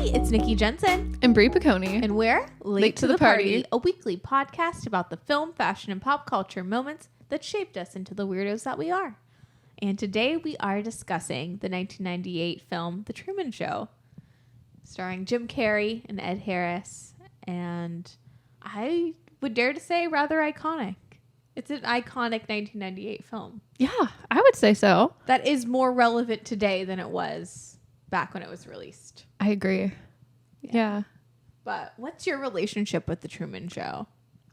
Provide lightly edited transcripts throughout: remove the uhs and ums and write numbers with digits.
it's Nikki Jensen. And Brie Piccone. And we're Late to the Party, a weekly podcast about the film, fashion, and pop culture moments that shaped us into the weirdos that we are. And today we are discussing the 1998 film, The Truman Show, starring Jim Carrey and Ed Harris. And I would dare to say rather iconic. It's an iconic 1998 film. Yeah, I would say so. That is more relevant today than it was back when it was released. I agree. Yeah. But what's your relationship with The Truman Show?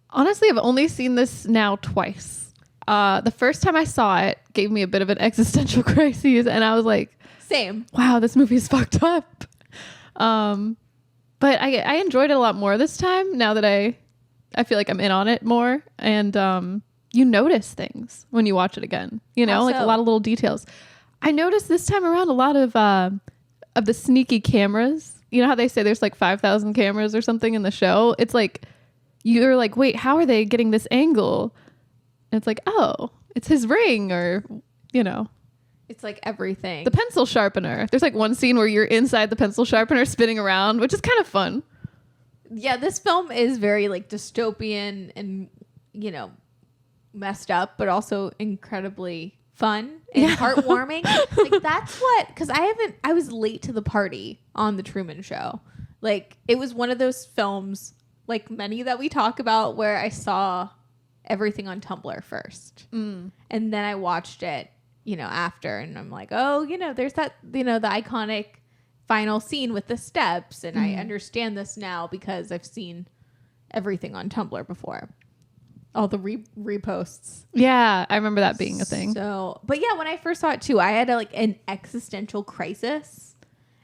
Honestly, I've only seen this now twice. The first time I saw it gave me a bit of an existential crisis, and I was like, same. Wow, this movie is fucked up. But I enjoyed it a lot more this time now that I feel like I'm in on it more. And you notice things when you watch it again, you know, like a lot of little details. I noticed this time around a lot of the sneaky cameras. You know how they say there's like 5,000 cameras or something in the show? It's like, you're like, wait, how are they getting this angle? And it's like, oh, it's his ring, or, you know. It's like everything. The pencil sharpener. There's like one scene where you're inside the pencil sharpener spinning around, which is kind of fun. Yeah, this film is very like dystopian and, you know, messed up, but also incredibly fun and heartwarming. Like that's what, because I was late to the party on The Truman Show. Like it was one of those films, like many that we talk about, where I saw everything on Tumblr first. And then I watched it, you know, after, and I'm like, oh, you know, there's that, you know, the iconic final scene with the steps, and I understand this now because I've seen everything on Tumblr before. All the reposts. Yeah, I remember that being a thing. So, but yeah, when I first saw it too, I had an existential crisis,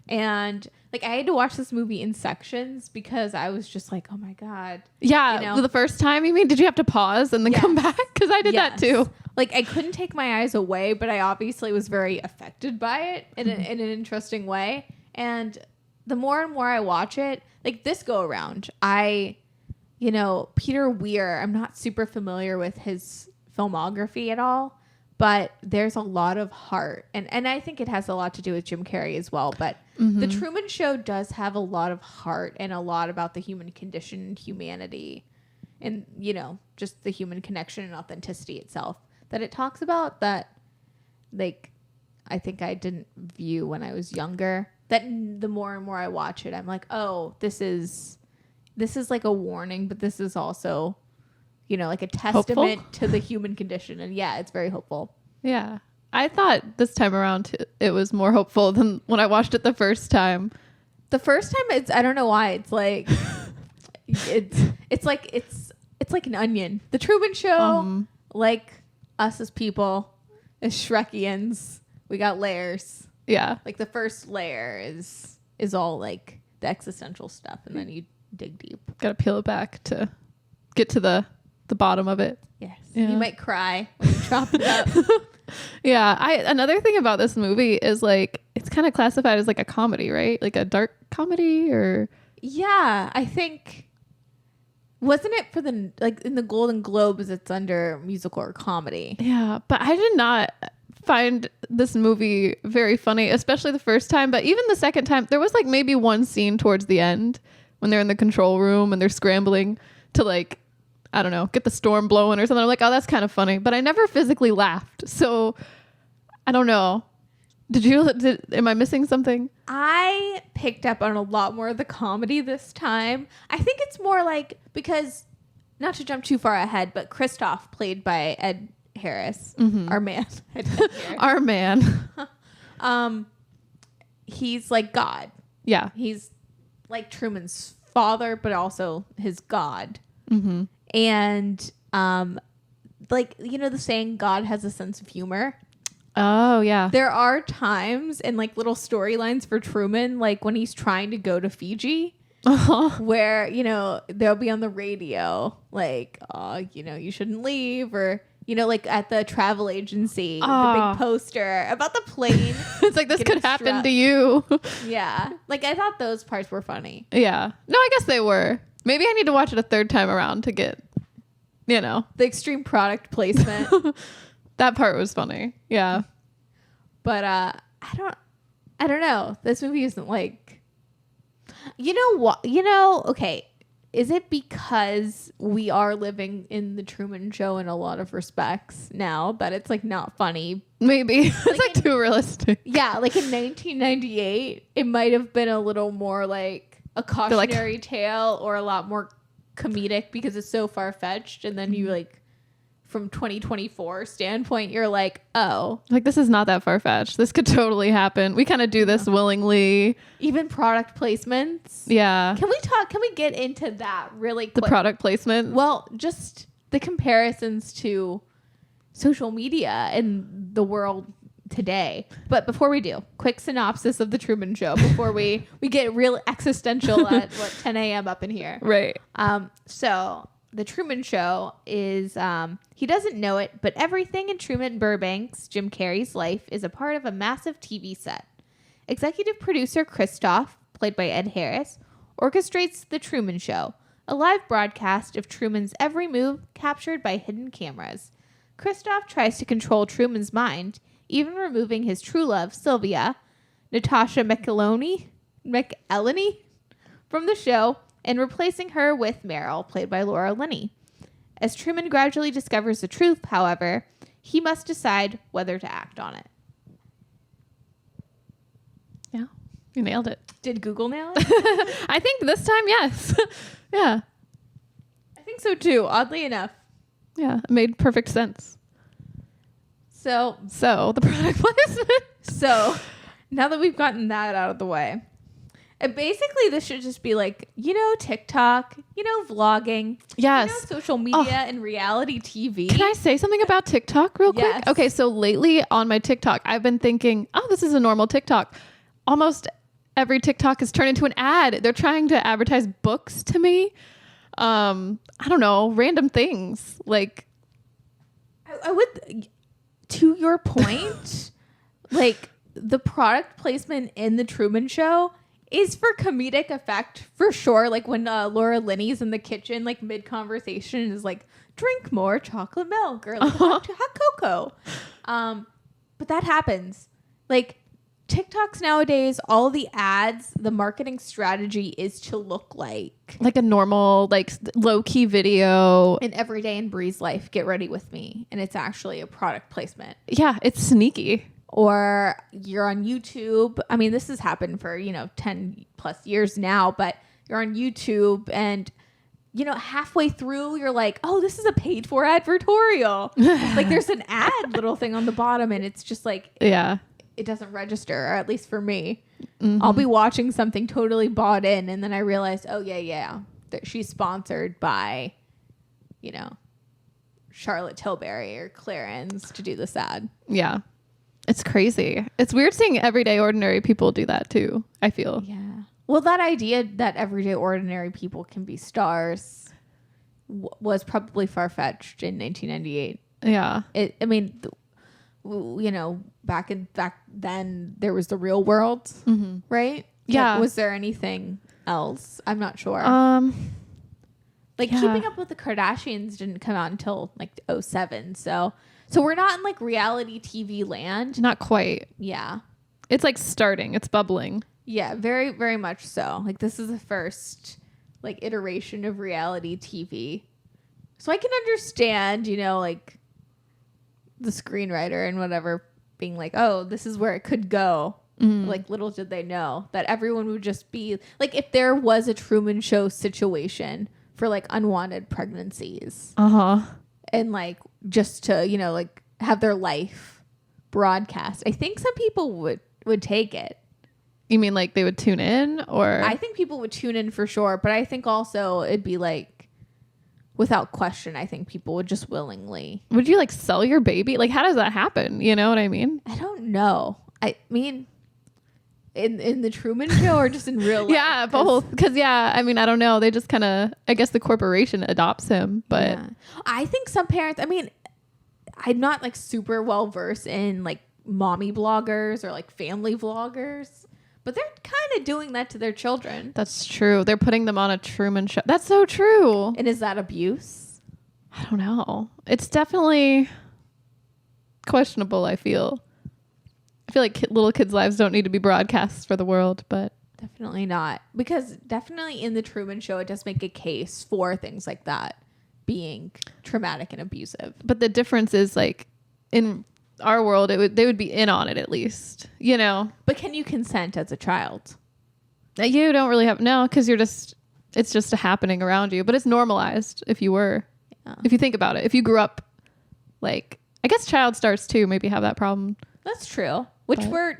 and like I had to watch this movie in sections because I was just like, oh my God. Yeah, you know? The first time, you mean? Did you have to pause and then come back? Because I did that too. Like I couldn't take my eyes away, but I obviously was very affected by it in an interesting way. And the more and more I watch it, like this go around, you know, Peter Weir, I'm not super familiar with his filmography at all, but there's a lot of heart. And I think it has a lot to do with Jim Carrey as well. But The Truman Show does have a lot of heart and a lot about the human condition and humanity and, you know, just the human connection and authenticity itself that it talks about that, like, I think I didn't view when I was younger. That the more and more I watch it, I'm like, oh, this is like a warning, but this is also, you know, like a testament to the human condition. And yeah, it's very hopeful. Yeah. I thought this time around it was more hopeful than when I watched it the first time. The first time I don't know why, it's like, it's like an onion. The Truman Show, like us as people, as Shrekians, we got layers. Yeah. Like the first layer is all like the existential stuff, and then you dig deep. Gotta peel it back to get to the bottom of it. Yes. Yeah. You might cry when you chop it up. Yeah. Another thing about this movie is like it's kind of classified as like a comedy, right? Like a dark comedy, or yeah, I think wasn't it for the like in the Golden Globes it's under musical or comedy. Yeah, but I did not find this movie very funny, especially the first time, but even the second time there was like maybe one scene towards the end when they're in the control room and they're scrambling to like, I don't know, get the storm blowing or something. I'm like, oh, that's kind of funny, but I never physically laughed. So I don't know. Am I missing something? I picked up on a lot more of the comedy this time. I think it's more like, because not to jump too far ahead, but Christoph, played by Ed Harris, our man. Our man. He's like God. Yeah. He's like Truman's father, but also his God. And like, you know, the saying God has a sense of humor. Oh, yeah. There are times and like little storylines for Truman, like when he's trying to go to Fiji, where, you know, they'll be on the radio like, oh, you know, you shouldn't leave, or, you know, like at the travel agency, the big poster about the plane. It's like, this could happen to you. Yeah. Like I thought those parts were funny. Yeah. No, I guess they were. Maybe I need to watch it a third time around to get, you know. The extreme product placement. That part was funny. Yeah. But I don't know. This movie isn't like, You know what? Okay. Is it because we are living in the Truman Show in a lot of respects now that it's like not funny? Maybe. It's like too realistic. Yeah, like in 1998, it might have been a little more like a cautionary tale or a lot more comedic because it's so far-fetched. And then you like, from 2024 standpoint, you're like, oh. Like, this is not that far-fetched. This could totally happen. We kind of do this willingly. Even product placements. Yeah. Can we get into that really quick? The product placement? Well, just the comparisons to social media and the world today. But before we do, quick synopsis of the Truman Show before we get real existential at 10 a.m. up in here. Right. So the Truman Show is, he doesn't know it, but everything in Truman Burbank's, Jim Carrey's life is a part of a massive TV set. Executive producer Christoph, played by Ed Harris, orchestrates the Truman Show, a live broadcast of Truman's every move captured by hidden cameras. Christoph tries to control Truman's mind, even removing his true love, Sylvia, Natasha McElhenney, from the show, and replacing her with Meryl, played by Laura Linney. As Truman gradually discovers the truth, however, he must decide whether to act on it. Yeah, you nailed it. Did Google nail it? I think this time, yes. Yeah. I think so too, oddly enough. Yeah, it made perfect sense. So the product placement. So now that we've gotten that out of the way, and basically this should just be like, TikTok, vlogging, Yes. Social media and reality TV. Can I say something about TikTok real quick? Yes. Okay, so lately on my TikTok, I've been thinking, oh, this is a normal TikTok. Almost every TikTok has turned into an ad. They're trying to advertise books to me. I don't know, random things. Like, I would, to your point, like the product placement in the Truman Show is for comedic effect for sure. Like when Laura Linney's in the kitchen, like mid conversation, is like, drink more chocolate milk or like hot cocoa. But that happens. Like TikToks nowadays, all the ads, the marketing strategy is to look like a normal, like low key video. an everyday in Bree's life, get ready with me. And it's actually a product placement. Yeah, it's sneaky. Or you're on YouTube. I mean, this has happened for, 10 plus years now, but you're on YouTube and, halfway through, you're like, oh, this is a paid for advertorial. Like there's an ad little thing on the bottom and it's just like, yeah, it doesn't register, or at least for me. Mm-hmm. I'll be watching something totally bought in and then I realize, oh yeah, she's sponsored by, Charlotte Tilbury or Clarins to do this ad. Yeah. It's crazy. It's weird seeing everyday ordinary people do that too, I feel. Yeah. Well, that idea that everyday ordinary people can be stars was probably far-fetched in 1998. Yeah. Back then there was the Real World, mm-hmm. right? Yeah. Like, was there anything else? I'm not sure. Like Keeping Up with the Kardashians didn't come out until like 2007. So we're not in like reality TV land. Not quite. Yeah. It's like starting. It's bubbling. Yeah, very, very much so. Like this is the first like iteration of reality TV. So I can understand, like the screenwriter and whatever being like, oh, this is where it could go. Mm. Like little did they know that everyone would just be like, if there was a Truman Show situation for like unwanted pregnancies. Uh-huh. And like just to, like have their life broadcast. I think some people would take it. You mean like they would tune in, or? I think people would tune in for sure, but I think also it'd be like, without question, I think people would just willingly. Would you like sell your baby? Like, how does that happen? You know what I mean? I don't know. I mean, in the Truman Show or just in real life? Yeah, both. Because I mean, I don't know. They just kind of, I guess the corporation adopts him, but. Yeah. I think some parents, I mean, I'm not like super well versed in like mommy bloggers or like family vloggers, but they're kind of doing that to their children. That's true. They're putting them on a Truman Show. That's so true. And is that abuse? I don't know. It's definitely questionable, I feel like little kids' lives don't need to be broadcast for the world, but definitely not. Because definitely in the Truman Show, it does make a case for things like that being traumatic and abusive. But the difference is like in our world, they would be in on it at least, you know. But can you consent as a child? You don't really have because it's just happening around you. But it's normalized if you were, if you think about it. If you grew up, like I guess child stars too maybe have that problem. That's true. Which we're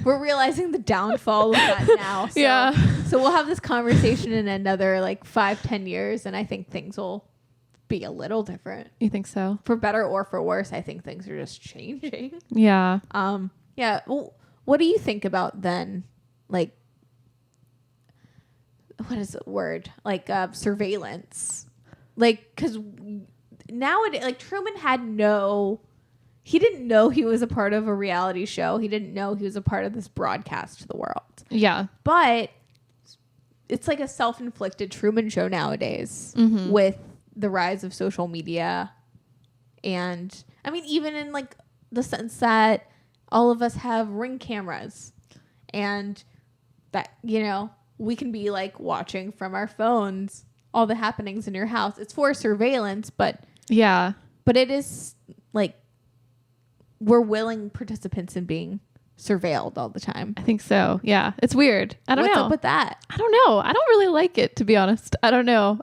realizing the downfall of that now. So, yeah. So we'll have this conversation in another like 5-10 years, and I think things will be a little different. You think so? For better or for worse, I think things are just changing. Yeah. Yeah. Well, what do you think about then? Like, what is the word? Like surveillance. Like, because nowadays, like Truman he didn't know he was a part of a reality show. He didn't know he was a part of this broadcast to the world. Yeah. But it's like a self-inflicted Truman Show nowadays with the rise of social media. And I mean, even in like the sense that all of us have Ring cameras and that, you know, we can be like watching from our phones all the happenings in your house. It's for surveillance, but it is like we're willing participants in being surveilled all the time. I think so. Yeah. It's weird. I don't know. What's up with that? I don't know. I don't really like it, to be honest. I don't know.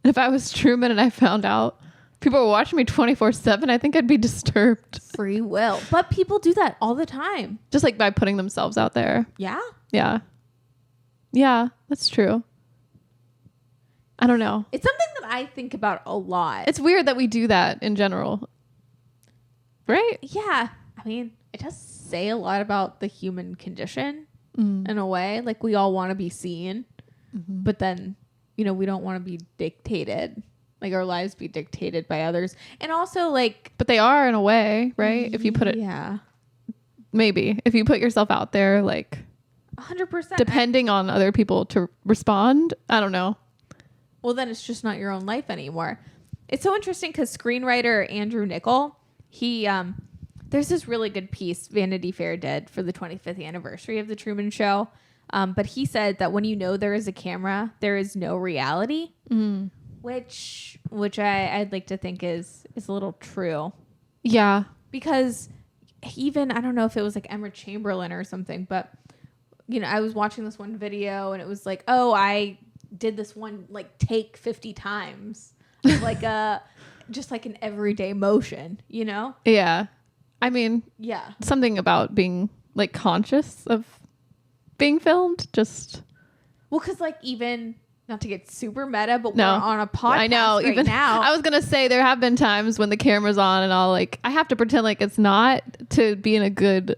If I was Truman and I found out people were watching me 24/7, I think I'd be disturbed. Free will. But people do that all the time. Just like by putting themselves out there. Yeah? Yeah. Yeah, that's true. I don't know. It's something that I think about a lot. It's weird that we do that in general. Right? Yeah. I mean, it does say a lot about the human condition in a way. Like we all want to be seen, but then, you know, we don't want to be dictated, like our lives be dictated by others. And also like, but they are in a way, right? If you put it, maybe if you put yourself out there, like 100%, depending on other people to respond. I don't know. Well, then it's just not your own life anymore. It's so interesting because screenwriter Andrew Niccol, there's this really good piece Vanity Fair did for the 25th anniversary of the Truman Show. But he said that when you know there is a camera, there is no reality, which I'd like to think is a little true. Yeah. Because even, I don't know if it was like Emma Chamberlain or something, but you know, I was watching this one video and it was like, oh, I did this one like take 50 times, like just like an everyday motion, you know? Yeah. I mean, yeah, something about being like conscious of being filmed. Just well, because like even not to get super meta, but we're on a podcast. I know. Even now, I was gonna say there have been times when the camera's on and I have to pretend like it's not to be in a good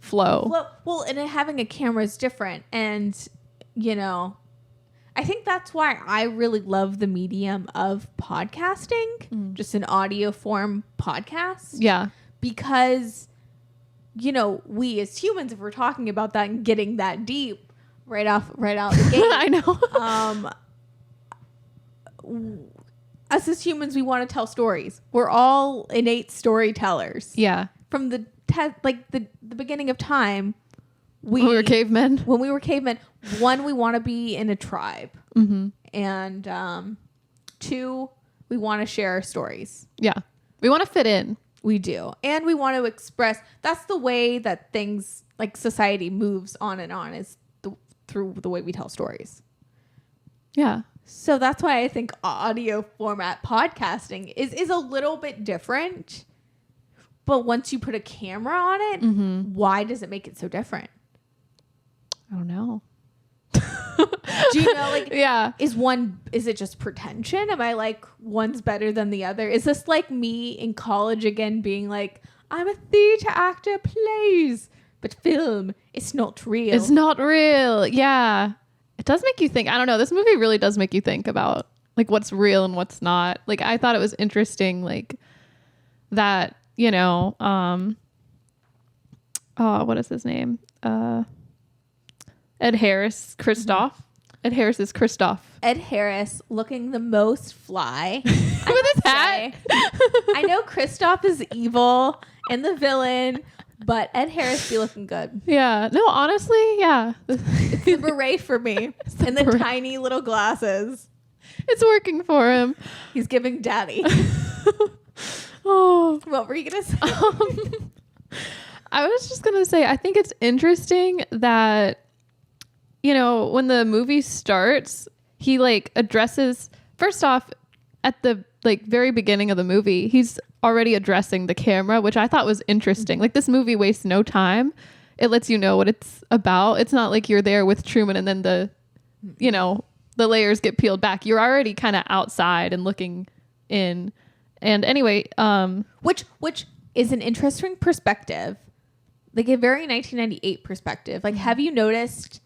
flow. Well, and having a camera is different, and you know, I think that's why I really love the medium of podcasting, just an audio form podcast. Yeah. Because, you know, we as humans, if we're talking about that and getting that deep right out the gate. I know. Us as humans, we want to tell stories. We're all innate storytellers. Yeah. From the beginning of time. When we were cavemen. When we were cavemen, one, we want to be in a tribe. Mm-hmm. And two, we want to share our stories. Yeah. We want to fit in. We do. And we want to express. That's the way that things, like society moves on and on, is through the way we tell stories. Yeah. So that's why I think audio format podcasting is a little bit different. But once you put a camera on it, why does it make it so different? I don't know. Do you know, like, yeah, is it just pretension? Am I like one's better than the other? Is this like me in college again being like, I'm a theater actor, plays, but film, it's not real. It's not real. Yeah. It does make you think. I don't know. This movie really does make you think about like what's real and what's not. Like I thought it was interesting, like that, you know, what is his name? Ed Harris, Christoph. Ed Harris is Christoph. Ed Harris looking the most fly. With his hat. I know Christoph is evil and the villain, But Ed Harris be looking good. Yeah. No, honestly, yeah. It's the beret for me. And the tiny little glasses. It's working for him. He's giving daddy. Oh. What were you going to say? I was just going to say, I think it's interesting that, you know, when the movie starts, he like addresses, first off, at the like very beginning of the movie, he's already addressing the camera, which I thought was interesting. Like, this movie wastes no time. It lets you know what it's about. It's not like you're there with Truman and then the, you know, the layers get peeled back. You're already kind of outside and looking in. And anyway, which is an interesting perspective, like a very 1998 perspective. Like, have you noticed,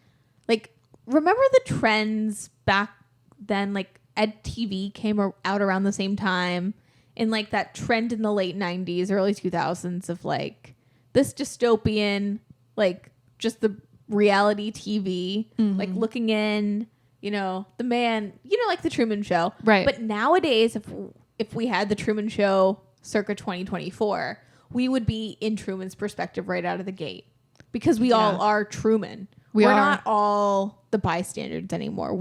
like, remember the trends back then? Like, EdTV came out around the same time, and like that trend in the late 90s, early 2000s of like this dystopian, like just the reality TV, like looking in, you know, the man, you know, like the Truman Show. Right. But nowadays, if we had the Truman Show circa 2024, we would be in Truman's perspective right out of the gate, because we all are Truman. We're not all the bystanders anymore.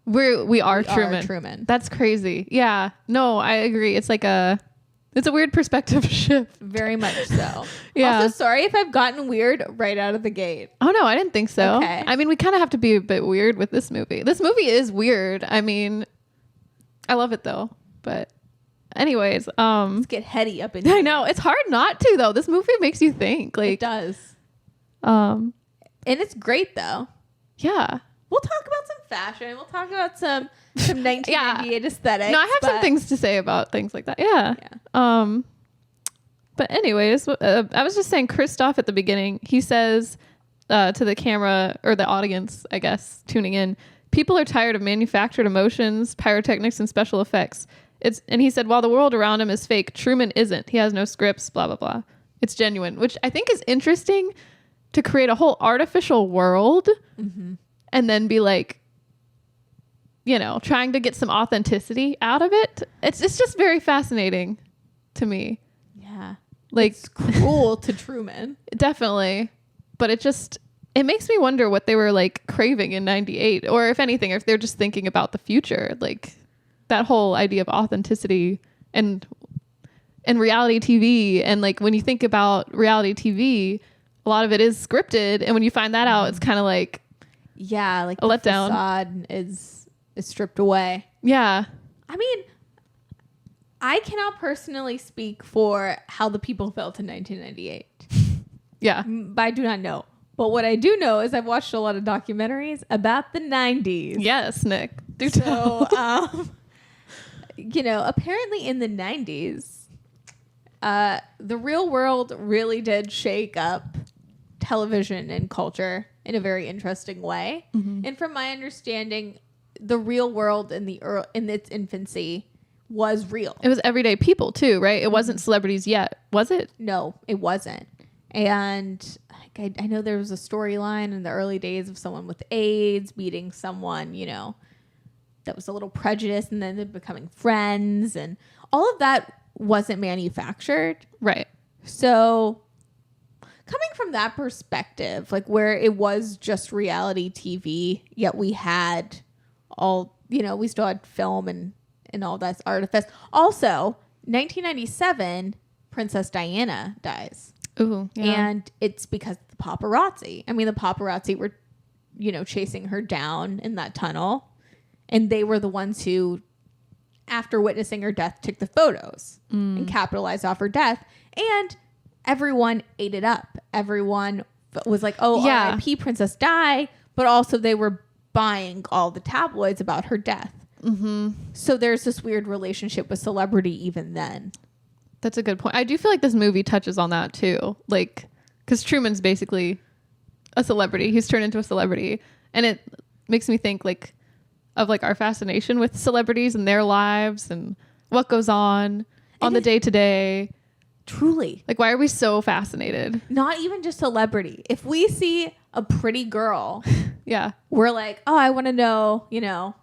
We are Truman. That's crazy. Yeah. No, I agree. It's like it's a weird perspective shift. Very much so. Yeah. Also, sorry if I've gotten weird right out of the gate. Oh, no, I didn't think so. Okay. I mean, we kind of have to be a bit weird with this movie. This movie is weird. I mean, I love it though. But anyways, let's get heady up in here. I know. It's hard not to though. This movie makes you think. Like, it does. And it's great though. Yeah. We'll talk about some fashion. We'll talk about some 1998 aesthetics. No, I have some things to say about things like that. Yeah. But anyways, I was just saying, Christoph at the beginning, he says to the camera, or the audience, I guess, tuning in, people are tired of manufactured emotions, pyrotechnics, and special effects. And he said, while the world around him is fake, Truman isn't. He has no scripts, blah, blah, blah. It's genuine, which I think is interesting, to create a whole artificial world and then be like, you know, trying to get some authenticity out of it. It's just very fascinating to me. Yeah. Like, it's cruel to Truman. Definitely. But it makes me wonder what they were like craving in 98, or if anything, if they're just thinking about the future, like that whole idea of authenticity and reality TV. And like, when you think about reality TV, a lot of it is scripted. And when you find that out, it's kind of like, yeah, like a letdown. Facade is stripped away. Yeah. I mean, I cannot personally speak for how the people felt in 1998. Yeah. But I do not know. But what I do know is I've watched a lot of documentaries about the 90s. Yes, Nick. So, you know, apparently in the 90s, the real world really did shake up television and culture in a very interesting way. And from my understanding, the real world in its infancy was real. It was everyday people too, right? It wasn't celebrities yet, was it? No, it wasn't. And I know there was a storyline in the early days of someone with AIDS meeting someone, you know, that was a little prejudiced, and then they're becoming friends, and all of that wasn't manufactured. Right. So coming from that perspective, like where it was just reality TV, yet we had all, you know, we still had film and all that artifice. Also, 1997, Princess Diana dies. Ooh, yeah. And it's because of the paparazzi. I mean, the paparazzi were, you know, chasing her down in that tunnel. And they were the ones who, after witnessing her death, took the photos and capitalized off her death. And everyone ate it up. Everyone was like, oh, yeah. R.I.P. Princess Di. But also they were buying all the tabloids about her death. So there's this weird relationship with celebrity even then. That's a good point. I do feel like this movie touches on that too. Like, because Truman's basically a celebrity. He's turned into a celebrity. And it makes me think like of like our fascination with celebrities and their lives and what goes on the day to day. Truly. Like, why are we so fascinated? Not even just celebrity. If we see a pretty girl, yeah, we're like, oh, I want to know, you know,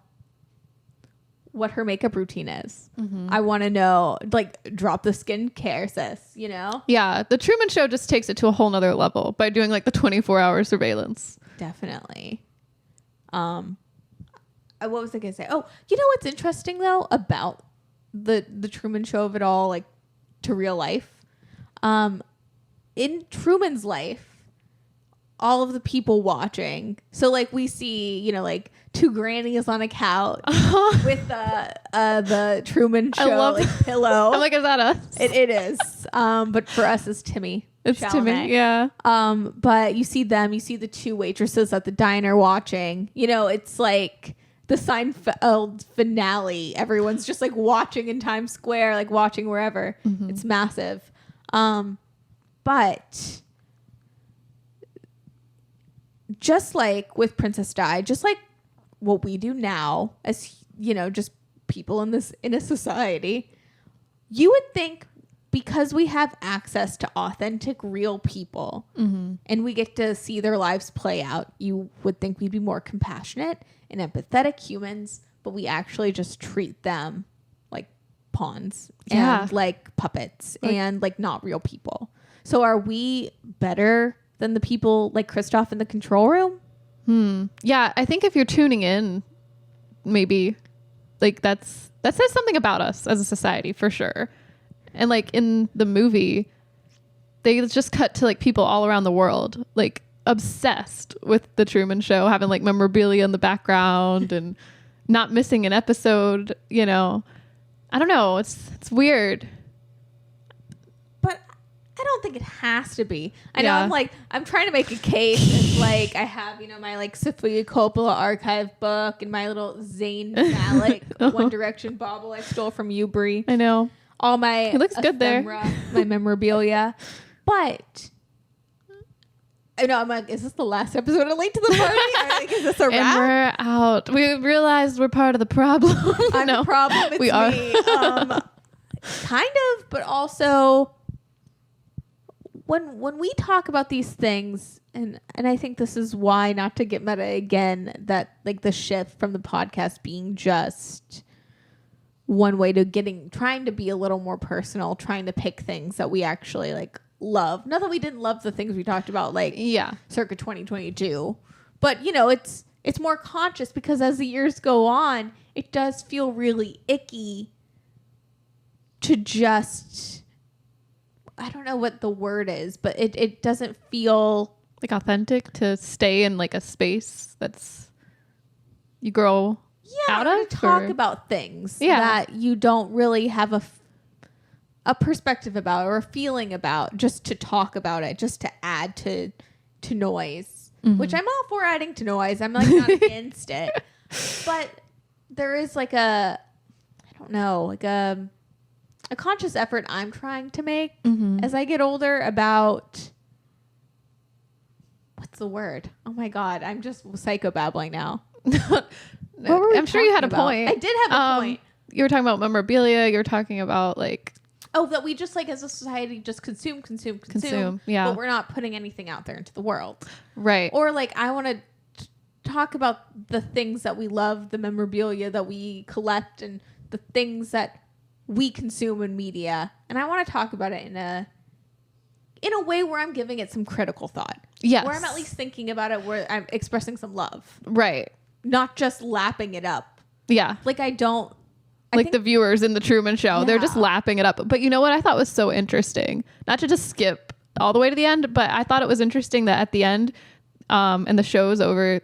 what her makeup routine is. Mm-hmm. I want to know, like, drop the skincare, sis, you know? Yeah. The Truman Show just takes it to a whole nother level by doing like the 24-hour surveillance. Definitely. What was I going to say? Oh, you know what's interesting, though, about the Truman Show of it all, like, to real life? In Truman's life, all of the people watching, so, like, we see, you know, like, two grannies on a couch with the Truman Show, like, pillow. I'm like, is that us? It is. But for us, it's Timmy. It's Chalamet. Timmy, yeah. But you see them, you see the two waitresses at the diner watching. You know, it's like the Seinfeld finale. Everyone's just like watching in Times Square, like watching wherever. Mm-hmm. It's massive. But just like with Princess Di, just like what we do now as, you know, just people in a society, you would think, because we have access to authentic, real people, mm-hmm. and we get to see their lives play out, you would think we'd be more compassionate and empathetic humans, but we actually just treat them like pawns and like puppets and like not real people. So are we better than the people like Christoph in the control room? Yeah, I think if you're tuning in, maybe like that says something about us as a society for sure. And like in the movie, they just cut to like people all around the world, like obsessed with the Truman Show, having like memorabilia in the background and not missing an episode, you know. I don't know. It's weird. But I don't think it has to be. I know I'm trying to make a case. It's like I have, you know, my like Sofia Coppola archive book and my little Zayn Malik One Direction bauble I stole from you, Brie. I know. All my it looks good there. My memorabilia. But I know I'm like, is this the last episode of Late to the Party? Like, is this a wrap? And we're out. We realized we're part of the problem. I'm the problem. It's me. Kind of, but also when we talk about these things, and I think this is why, not to get meta again, that like the shift from the podcast being just one way to trying to be a little more personal, trying to pick things that we actually like love. Not that we didn't love the things we talked about, like circa 2022, but you know, it's more conscious, because as the years go on, it does feel really icky to just, I don't know what the word is, but it doesn't feel like authentic to stay in like a space that's you grow out of, to talk about things that you don't really have a perspective about or a feeling about, just to talk about it, just to add to noise, which I'm all for adding to noise. I'm like not against it, but there is like a conscious effort I'm trying to make as I get older about, what's the word? Oh my God, I'm just psychobabbling now. I'm sure you had a point. I did have a point. You were talking about memorabilia. You were talking about like, that we just like as a society just consume. Yeah. But we're not putting anything out there into the world. Right. Or like, I want to talk about the things that we love, the memorabilia that we collect, and the things that we consume in media. And I want to talk about it in a way where I'm giving it some critical thought. Yes. Where I'm at least thinking about it, where I'm expressing some love. Right. Not just lapping it up. Yeah. Like I think the viewers in the Truman Show, they're just lapping it up. But you know what I thought was so interesting? Not to just skip all the way to the end, but I thought it was interesting that at the end, and the show's over,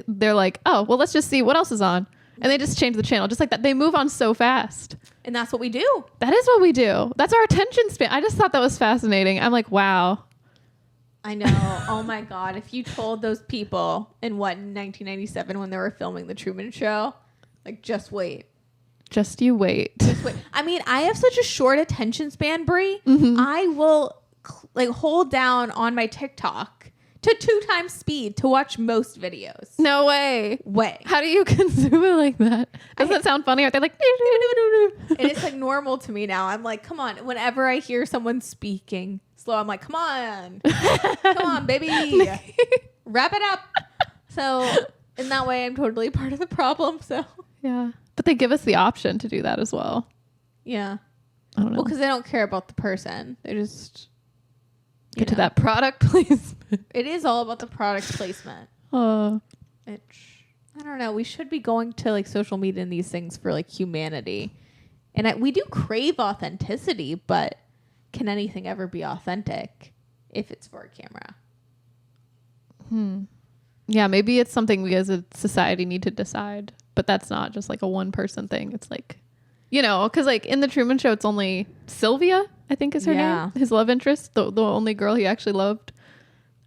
they're like, oh, well, let's just see what else is on. And they just change the channel. Just like that. They move on so fast. And that's what we do. That is what we do. That's our attention span. I just thought that was fascinating. I'm like, wow. I know. Oh my God. If you told those people in 1997 when they were filming the Truman Show, like, just wait. Just you wait. Just wait. I mean, I have such a short attention span, Brie. I will like hold down on my TikTok to 2 times speed to watch most videos. No way. How do you consume it like that? Doesn't it sound funny? Are they like, and it's like normal to me now. I'm like, come on. Whenever I hear someone speaking slow, I'm like, come on. Come on, baby. Wrap it up. So in that way, I'm totally part of the problem. So yeah. But they give us the option to do that as well. Yeah. I don't know. Well, because they don't care about the person. They just Get to that product placement. It is all about the product placement. Which, I don't know. We should be going to like social media and these things for like humanity. And we do crave authenticity, but can anything ever be authentic if it's for a camera? Yeah, maybe it's something we as a society need to decide. But that's not just like a one person thing. It's like, you know, because like in the Truman Show, it's only Sylvia, I think is her name. His love interest, the only girl he actually loved.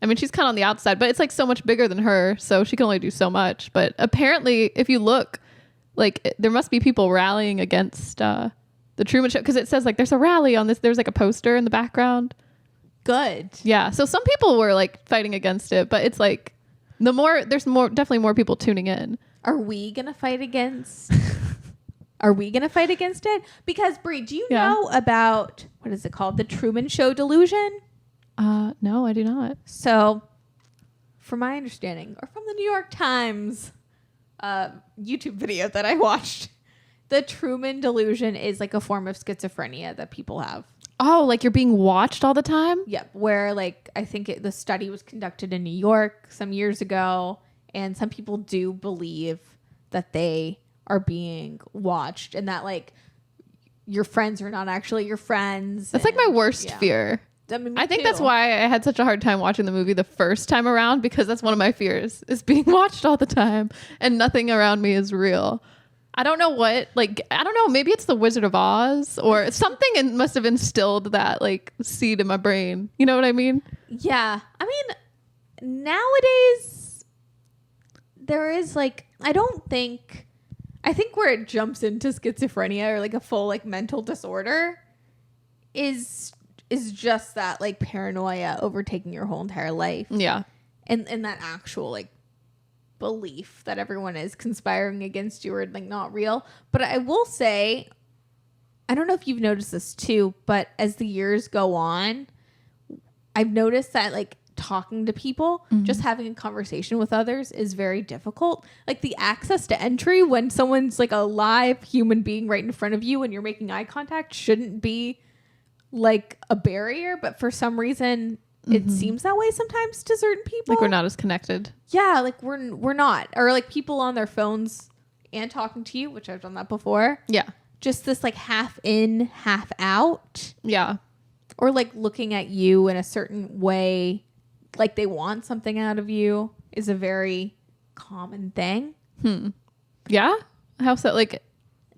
I mean, she's kind of on the outside, but it's like so much bigger than her. So she can only do so much. But apparently, if you look, like there must be people rallying against the Truman Show. Because it says like there's a rally on this. There's like a poster in the background. Good. Yeah. So some people were like fighting against it. But it's like definitely more people tuning in. Are we going to fight against... Are we going to fight against it? Because, Brie, do you know about, what is it called? The Truman Show delusion? No, I do not. So, from my understanding, or from the New York Times YouTube video that I watched, the Truman delusion is like a form of schizophrenia that people have. Oh, like you're being watched all the time? Yep. Where, like, I think the study was conducted in New York some years ago, and some people do believe that they are being watched and that like your friends are not actually your friends. That's like my worst fear. I mean, I think that's why I had such a hard time watching the movie the first time around, because that's one of my fears is being watched all the time and nothing around me is real. I don't know what, like, I don't know. Maybe it's the Wizard of Oz or something must have instilled that like seed in my brain. You know what I mean? Yeah. I mean, nowadays there is like, I think where it jumps into schizophrenia or like a full like mental disorder is just that like paranoia overtaking your whole entire life. Yeah. And that actual like belief that everyone is conspiring against you or like not real. But I will say, I don't know if you've noticed this too, but as the years go on, I've noticed that like talking to people, just having a conversation with others is very difficult. Like the access to entry when someone's like a live human being right in front of you and you're making eye contact shouldn't be like a barrier, but for some reason it seems that way sometimes to certain people. Like we're not as connected. Yeah, like we're not. Or like people on their phones and talking to you, which I've done that before. Yeah. Just this like half in, half out. Yeah. Or like looking at you in a certain way, like they want something out of you, is a very common thing. Yeah? How so? Like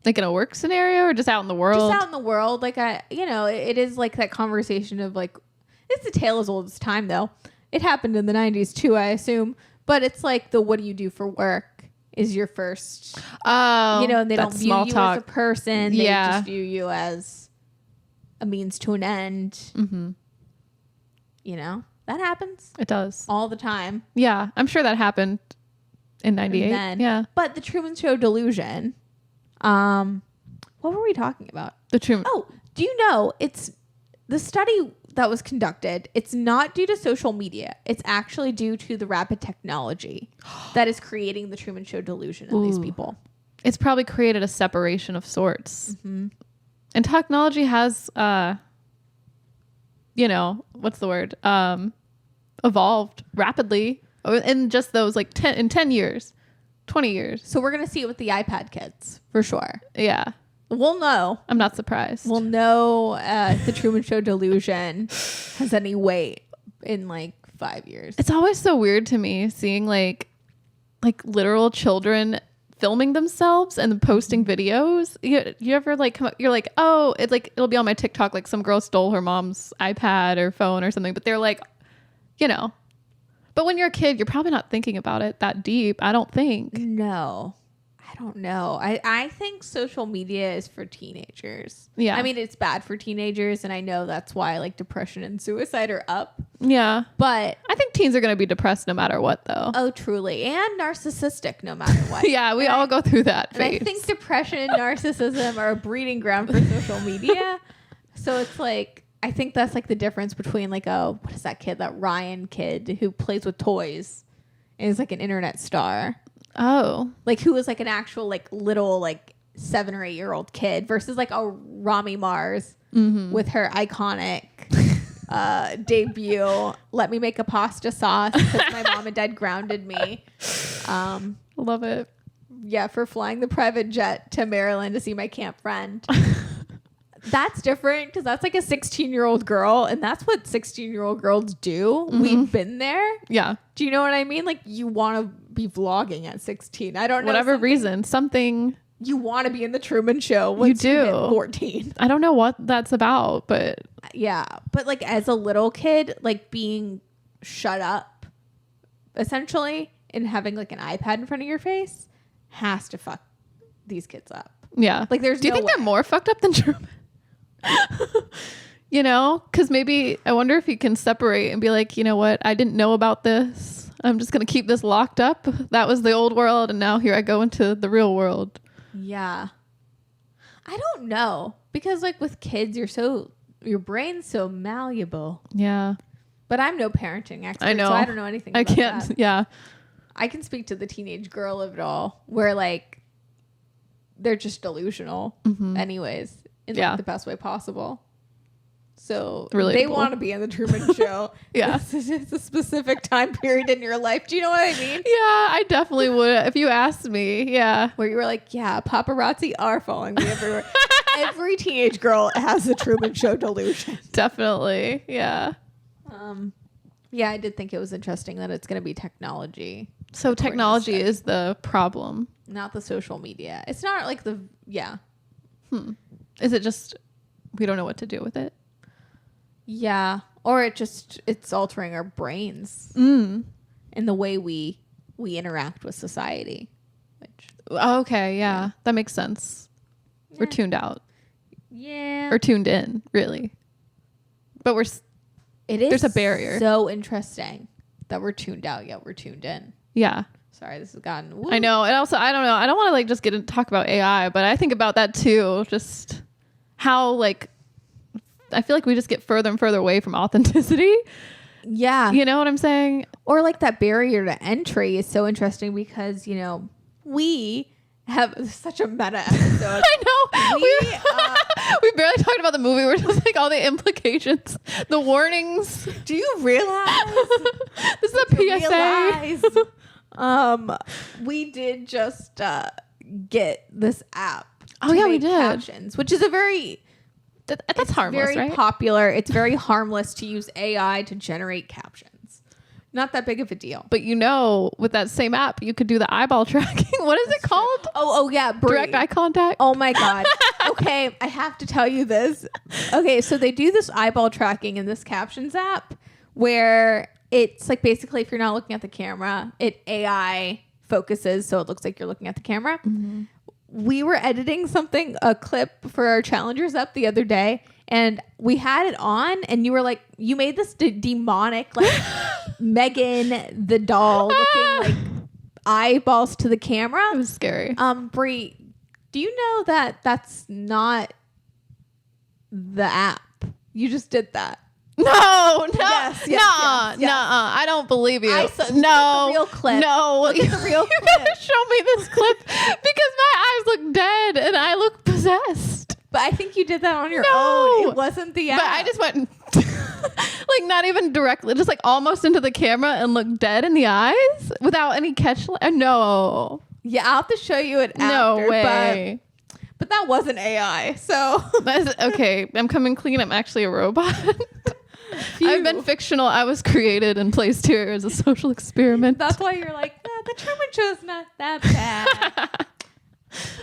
in a work scenario or just out in the world? Just out in the world. Like it is like that conversation of like, it's a tale as old as time though. It happened in the 90s too, I assume. But it's like the what do you do for work is your first. Oh. And they don't view you as a person. They just view you as a means to an end. That happens. It does. All the time. Yeah. I'm sure that happened in 98. Yeah. But the Truman Show delusion. What were we talking about? The Truman. Oh, do you know it's the study that was conducted? It's not due to social media. It's actually due to the rapid technology that is creating the Truman Show delusion in these people. It's probably created a separation of sorts. And technology has, what's the word? Evolved rapidly in just those like 10 years, 20 years. So we're going to see it with the iPad kids for sure. Yeah. We'll know. I'm not surprised. We'll know the Truman Show delusion has any weight in like 5 years. It's always so weird to me seeing like literal children filming themselves and posting videos. You ever like come up, you're like, oh, it's like it'll be on my TikTok, like some girl stole her mom's iPad or phone or something, but they're like, but when you're a kid, you're probably not thinking about it that deep. I don't think. No, I don't know. I think social media is for teenagers. Yeah. I mean, it's bad for teenagers. And I know that's why like depression and suicide are up. Yeah. But I think teens are going to be depressed no matter what though. Oh, truly. And narcissistic no matter what. Yeah. We all go through that phase. And I think depression and narcissism are a breeding ground for social media. So it's like, I think that's like the difference between like what is that kid, that Ryan kid who plays with toys and is like an internet star. Oh. Like who is like an actual like little like 7 or 8 year old kid versus like a Rami Mars with her iconic debut. Let me make a pasta sauce because my mom and dad grounded me. Love it. Yeah, for flying the private jet to Maryland to see my camp friend. That's different because that's like a 16-year-old girl, and that's what 16-year-old girls do. We've been there. Yeah. Do you know what I mean? Like, you want to be vlogging at 16. I don't know. Whatever reason, something. You want to be in the Truman Show once you hit 14. I don't know what that's about, but. Yeah. But like as a little kid, like being shut up, essentially, and having like an iPad in front of your face has to fuck these kids up. Yeah. Like there's Do you think they're more fucked up than Truman? You know, because maybe I wonder if you can separate and be like, you know what, I didn't know about this. I'm just going to keep this locked up. That was the old world. And now here I go into the real world. Yeah. I don't know. Because like with kids, your brain's so malleable. Yeah. But I'm no parenting expert. I know. So I don't know anything about that. Yeah. I can speak to the teenage girl of it all where like they're just delusional anyways in like, the best way possible. So they want to be in the Truman Show. Yeah. It's a specific time period in your life. Do you know what I mean? Yeah, I definitely would if you asked me. Yeah. Where you were like, yeah, paparazzi are following me everywhere. Every teenage girl has a Truman Show delusion. Definitely. Yeah. Yeah, I did think it was interesting that it's going to be technology. So technology is the problem. Not the social media. It's not like Is it just we don't know what to do with it? Yeah. Or it's altering our brains in the way we interact with society. Okay, yeah. That makes sense. Yeah. We're tuned out. Yeah. Or tuned in, really. But there's a barrier. So interesting that we're tuned out, yet we're tuned in. Yeah. Sorry, this has gotten... Woo. I know. And also, I don't know. I don't want to like just talk about AI, but I think about that too. Just how like... I feel like we just get further and further away from authenticity. Yeah. You know what I'm saying? Or like that barrier to entry is so interesting because, you know, we have such a meta episode. I know. We barely talked about the movie. We're just like all the implications, the warnings. Do you realize? This is a PSA. We did just get this app. Oh yeah, we did. Captions, which is a very... That's harmless, very right? popular. It's very harmless to use AI to generate captions. Not that big of a deal. But you know, with that same app, you could do the eyeball tracking. What is it called? Oh yeah, direct eye contact. Oh my god. Okay, I have to tell you this. Okay, so they do this eyeball tracking in this captions app where it's like basically if you're not looking at the camera, it AI focuses so it looks like you're looking at the camera. Mm-hmm. We were editing a clip for our challengers up the other day, and we had it on, and you were like, you made this demonic, like Megan the doll looking like eyeballs to the camera. It was scary. Brie, do you know that that's not the app? You just did that. No. Yes. I don't believe you. Look at the real clip. No. Look at the real clip. You better show me this clip because my eyes look dead and I look possessed. But I think you did that on your own. It wasn't the app. But I just went like not even directly, just like almost into the camera and looked dead in the eyes without any catch. No. Yeah, I'll have to show you it after. No way. But that wasn't AI. So okay. I'm coming clean. I'm actually a robot. I've been fictional. I was created and placed here as a social experiment. That's why you're like, the Truman Show's not that bad.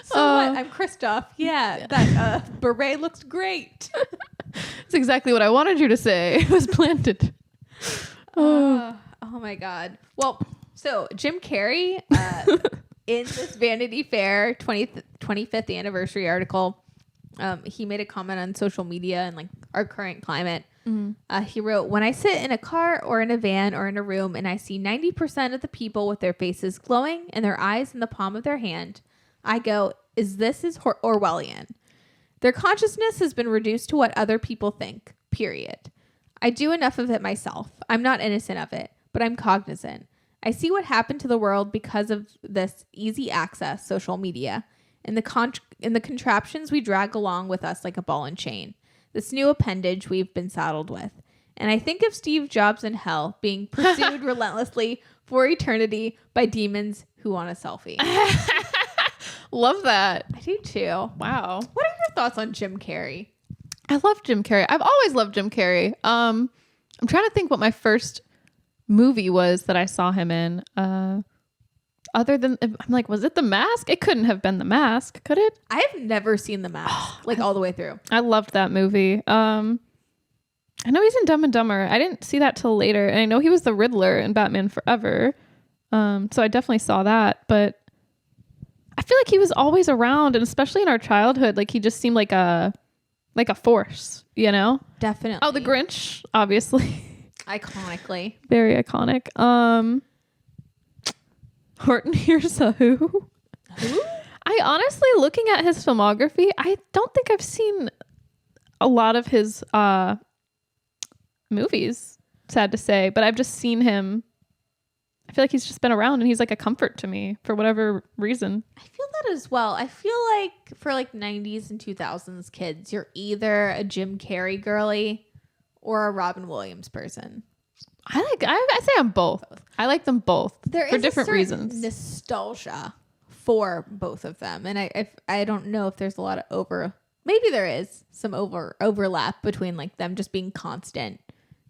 So what? I'm Christoph. Yeah. That beret looks great. It's exactly what I wanted you to say. It was planted. Oh my God. Well, so Jim Carrey, in this Vanity Fair 25th anniversary article, he made a comment on social media and like our current climate. Mm-hmm. He wrote, when I sit in a car or in a van or in a room and I see 90% of the people with their faces glowing and their eyes in the palm of their hand, I go, is Orwellian? Their consciousness has been reduced to what other people think, period. I do enough of it myself. I'm not innocent of it, but I'm cognizant. I see what happened to the world because of this easy access social media. and the contraptions we drag along with us like a ball and chain. This new appendage we've been saddled with. And I think of Steve Jobs in hell being pursued relentlessly for eternity by demons who want a selfie. Love that. I do too. Wow. What are your thoughts on Jim Carrey? I love Jim Carrey. I've always loved Jim Carrey. I'm trying to think what my first movie was that I saw him in. Other than, I'm like, was it The Mask? It couldn't have been The Mask, could it? I have never seen The Mask, all the way through. I loved that movie. I know he's in Dumb and Dumber. I didn't see that till later. And I know he was the Riddler in Batman Forever. So I definitely saw that. But I feel like he was always around. And especially in our childhood, like he just seemed like a force, you know? Definitely. Oh, the Grinch, obviously. Iconically. Very iconic. Horton Hears a Who. Who? I honestly, looking at his filmography, I don't think I've seen a lot of his movies, sad to say, but I've just seen him. I feel like he's just been around and he's like a comfort to me for whatever reason. I feel that as well. I feel like for like 90s and 2000s kids, you're either a Jim Carrey girly or a Robin Williams person. I say I'm both. I like them both for different reasons. Nostalgia for both of them, and I don't know if there's a lot of maybe there is some overlap between like them just being constant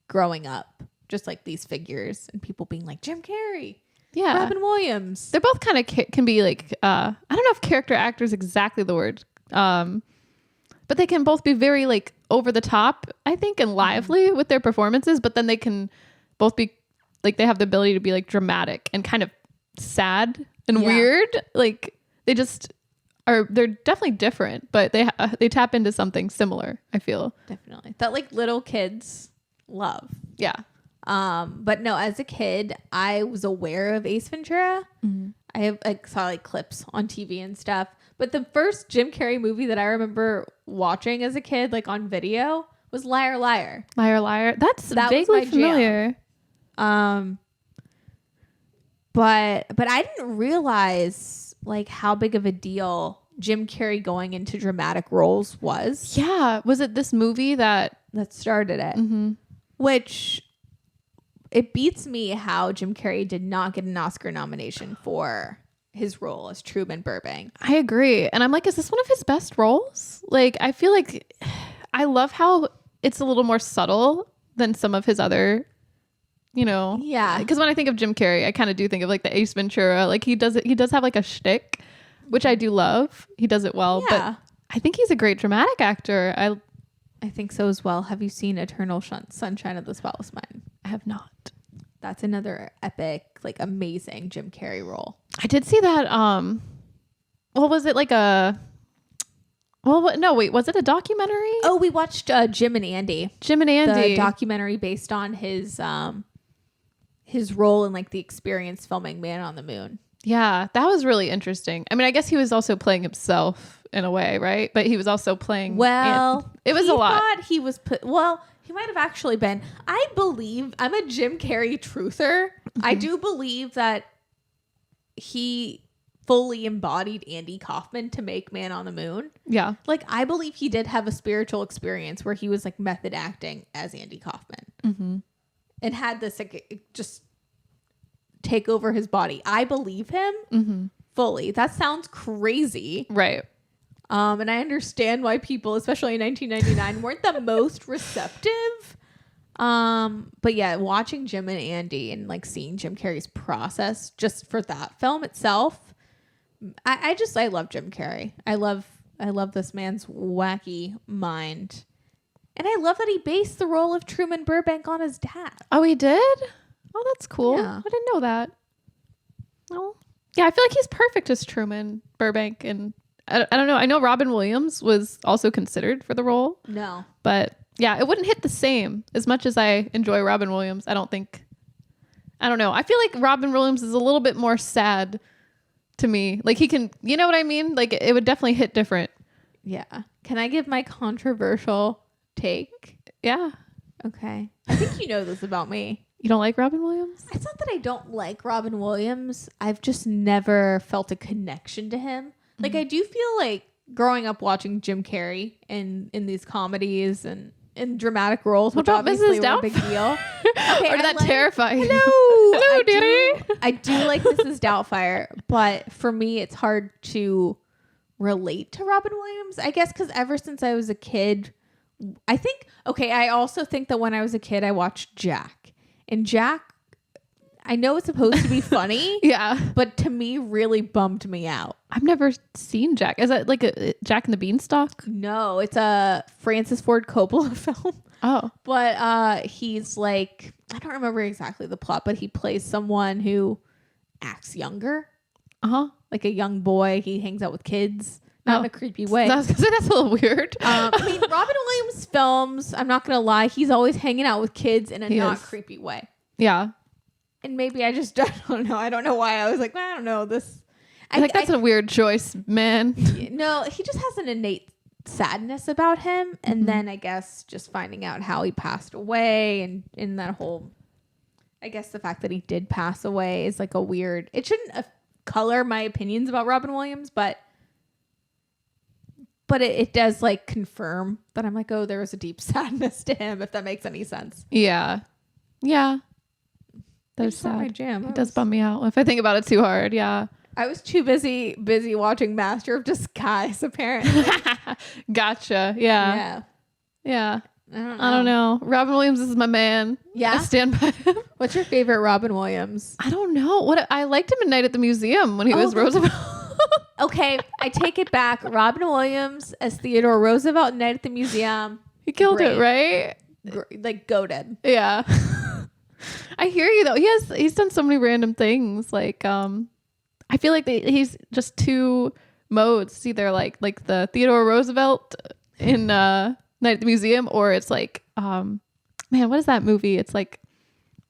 growing up, just like these figures, and people being like Jim Carrey, Robin Williams. They're both kind of can be like I don't know if character actor is exactly the word, but they can both be very like over the top, I think, and lively with their performances, but then they can both be like, they have the ability to be like dramatic and kind of sad and weird. Like they're definitely different, but they tap into something similar, I feel. Definitely. That like little kids love. Yeah. But no, as a kid, I was aware of Ace Ventura. Mm-hmm. I saw like clips on TV and stuff. But the first Jim Carrey movie that I remember watching as a kid, like on video, was Liar Liar. Liar Liar. That vaguely familiar. But I didn't realize like how big of a deal Jim Carrey going into dramatic roles was. Yeah. Was it this movie that started it? Mm-hmm. Which it beats me how Jim Carrey did not get an Oscar nomination for his role as Truman Burbank. I agree. And I'm like, is this one of his best roles? Like, I feel like I love how it's a little more subtle than some of his other, you know. Yeah. Because when I think of Jim Carrey, I kind of do think of like the Ace Ventura. Like he does have like a shtick, which I do love. He does it well. Yeah. But I think he's a great dramatic actor. I think so as well. Have you seen Eternal Sunshine of the Spotless Mind? I have not. That's another epic, like amazing Jim Carrey role. I did see that. Well, was it like a? Well, no, wait. Was it a documentary? Oh, we watched Jim and Andy. Jim and Andy, the documentary based on his role in like the experience filming Man on the Moon. Yeah, that was really interesting. I mean, I guess he was also playing himself in a way, right? But he was also playing. Well, it was a lot. Thought he was he might have actually been. I believe I'm a Jim Carrey truther. Mm-hmm. I do believe that he fully embodied Andy Kaufman to make Man on the Moon. Yeah. Like, I believe he did have a spiritual experience where he was like method acting as Andy Kaufman. Mm-hmm. And had this like just take over his body. I believe him fully. That sounds crazy. Right. And I understand why people, especially in 1999, weren't the most receptive. But yeah, watching Jim and Andy and like seeing Jim Carrey's process just for that film itself, I love Jim Carrey. I love this man's wacky mind. And I love that he based the role of Truman Burbank on his dad. Oh, he did? Oh, that's cool. Yeah. I didn't know that. Oh, yeah, I feel like he's perfect as Truman Burbank, and I don't know. I know Robin Williams was also considered for the role. No. But yeah, it wouldn't hit the same as much as I enjoy Robin Williams. I don't know. I feel like Robin Williams is a little bit more sad to me. Like he can, you know what I mean? Like it would definitely hit different. Yeah. Can I give my controversial take? Yeah. Okay. I think you know this about me. You don't like Robin Williams? It's not that I don't like Robin Williams. I've just never felt a connection to him. Like, I do feel like growing up watching Jim Carrey in these comedies and in dramatic roles, which about obviously Mrs. were a big deal. Okay, Or did that terrify you? Hello, dearie. I do like Mrs. Doubtfire, but for me, it's hard to relate to Robin Williams, I guess, because ever since I was a kid, I also think that when I was a kid, I watched Jack. And Jack, I know it's supposed to be funny, Yeah. but to me, really bummed me out. I've never seen Jack. Is that like a Jack and the Beanstalk? No, it's a Francis Ford Coppola film. Oh. But he's like, I don't remember exactly the plot, but he plays someone who acts younger. Uh-huh. Like a young boy. He hangs out with kids. Not in a creepy way. That's a little weird. I mean, Robin Williams films, I'm not going to lie, he's always hanging out with kids in a He not is. creepy way. Yeah. And maybe I just don't know. I don't know why I was like, I don't know this. That's a weird choice, man. No, he just has an innate sadness about him. And then I guess just finding out how he passed away and in that whole, I guess the fact that he did pass away is like a weird, it shouldn't color my opinions about Robin Williams, but it does like confirm that I'm like, oh, there was a deep sadness to him, if that makes any sense. Yeah. Yeah. That's It's not sad. my jam. It does bum me out if I think about it too hard. Yeah. I was too busy watching Master of Disguise, apparently. Gotcha. Yeah. Yeah. I don't know. Robin Williams is my man. Yeah? I stand by him. What's your favorite Robin Williams? I don't know. I liked him in Night at the Museum when he was Roosevelt. Okay, I take it back. Robin Williams as Theodore Roosevelt in Night at the Museum. He killed Great. it, right? Like goated. Yeah. I hear you though. He's done so many random things. Like I feel like he's just two modes. It's either like the Theodore Roosevelt in Night at the Museum, or it's like man, what is that movie? It's like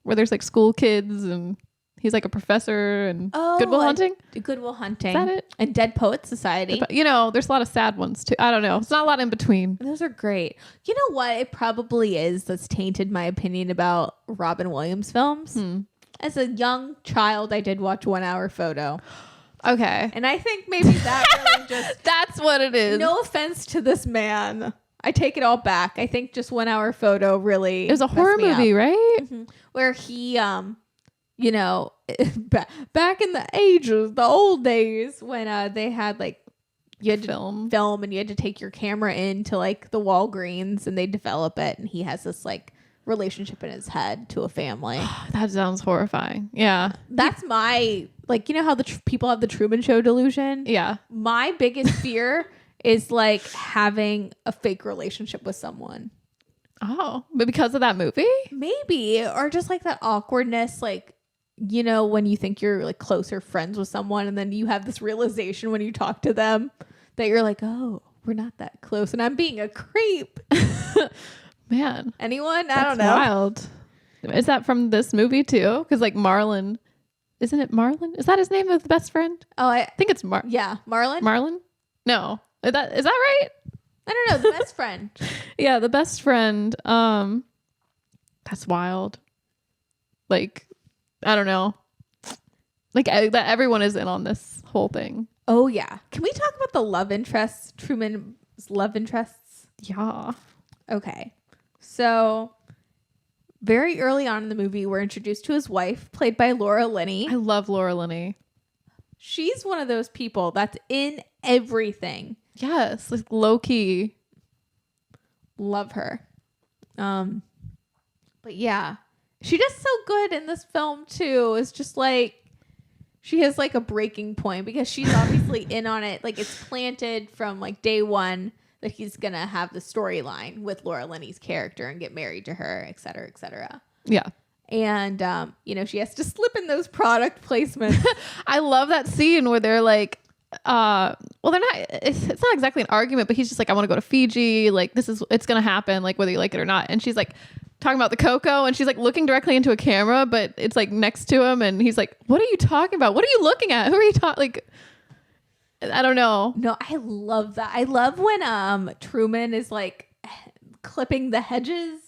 where there's like school kids and he's like a professor and Good Will Hunting. Good Will Hunting. Is that it? And Dead Poets Society. You know, there's a lot of sad ones too. I don't know. It's not a lot in between. Those are great. You know what? It probably is that's tainted my opinion about Robin Williams films. As a young child, I did watch 1 Hour Photo. Okay. And I think maybe that really just... That's what it is. No offense to this man. I take it all back. I think just 1 Hour Photo really... It was a horror movie, right? Where he... you know, back in the old days when they had like you had to film and you had to take your camera into like the Walgreens and they develop it, and he has this like relationship in his head to a family. That sounds horrifying. Yeah, that's my like, you know how the people have the Truman Show delusion. Yeah, my biggest fear is like having a fake relationship with someone. Oh, but because of that movie, maybe, or just like that awkwardness, like. You know, when you think you're like closer friends with someone and then you have this realization when you talk to them that you're like, oh, we're not that close and I'm being a creep. Man. Anyone? That's I don't know. Wild. Is that from this movie too? Because like Marlon, isn't it Marlon? Is that his name of the best friend? Oh, I think it's Yeah, Marlon? Marlon? No. Is that right? I don't know. The best friend. Yeah, the best friend. That's wild. Like, I don't know. Like that everyone is in on this whole thing. Oh yeah. Can we talk about the love interests? Truman's love interests? Yeah. Okay. So very early on in the movie, we're introduced to his wife, played by Laura Linney. I love Laura Linney. She's one of those people that's in everything. Yes, like low key. Love her. But yeah. She does so good in this film too. It's just like she has like a breaking point because she's obviously in on it. Like it's planted from like day one that he's gonna have the storyline with Laura Linney's character and get married to her, et cetera, et cetera. Yeah. And you know, she has to slip in those product placements. I love that scene where they're like, well, they're not, it's not exactly an argument, but he's just like, I want to go to Fiji. Like it's gonna happen, like whether you like it or not. And she's like talking about the cocoa, and she's like looking directly into a camera, but it's like next to him, and he's like, what are you talking about? What are you looking at? Who are you talking? Like, I don't know. No, I love that. I love when Truman is like clipping the hedges,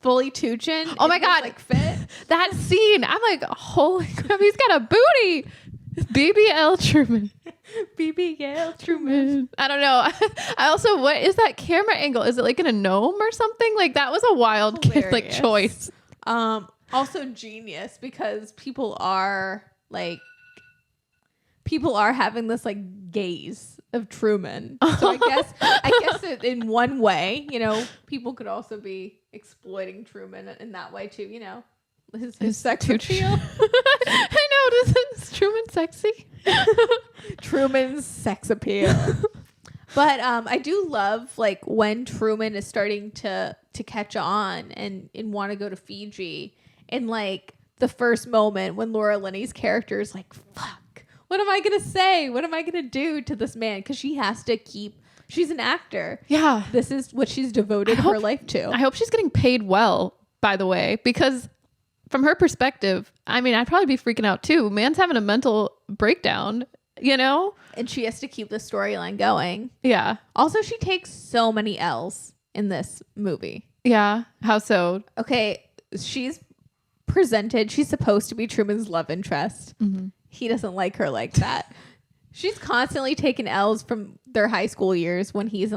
fully toochin'. Oh my God. Like fit. That scene, I'm like, holy crap, he's got a booty. BBL Truman. BB Gale Truman. I don't know. I also, what is that camera angle? Is it like in a gnome or something? Like that was a wild kid, like choice. Also genius because people are having this like gaze of Truman. So I guess in one way, you know, people could also be exploiting Truman in that way too, you know. His sex appeal. I know. Is Truman sexy? Truman's sex appeal. But I do love like when Truman is starting to catch on and want to go to Fiji, and like the first moment when Laura Linney's character is like, fuck, what am I gonna say? What am I gonna do to this man? Because she has to keep. She's an actor. Yeah, this is what she's devoted her life to. I hope she's getting paid well, by the way, because from her perspective, I mean, I'd probably be freaking out too. Man's having a mental breakdown, you know? And she has to keep the storyline going. Yeah. Also, she takes so many L's in this movie. Yeah. How so? Okay. She's supposed to be Truman's love interest. Mm-hmm. He doesn't like her like that. She's constantly taking L's from their high school years when he's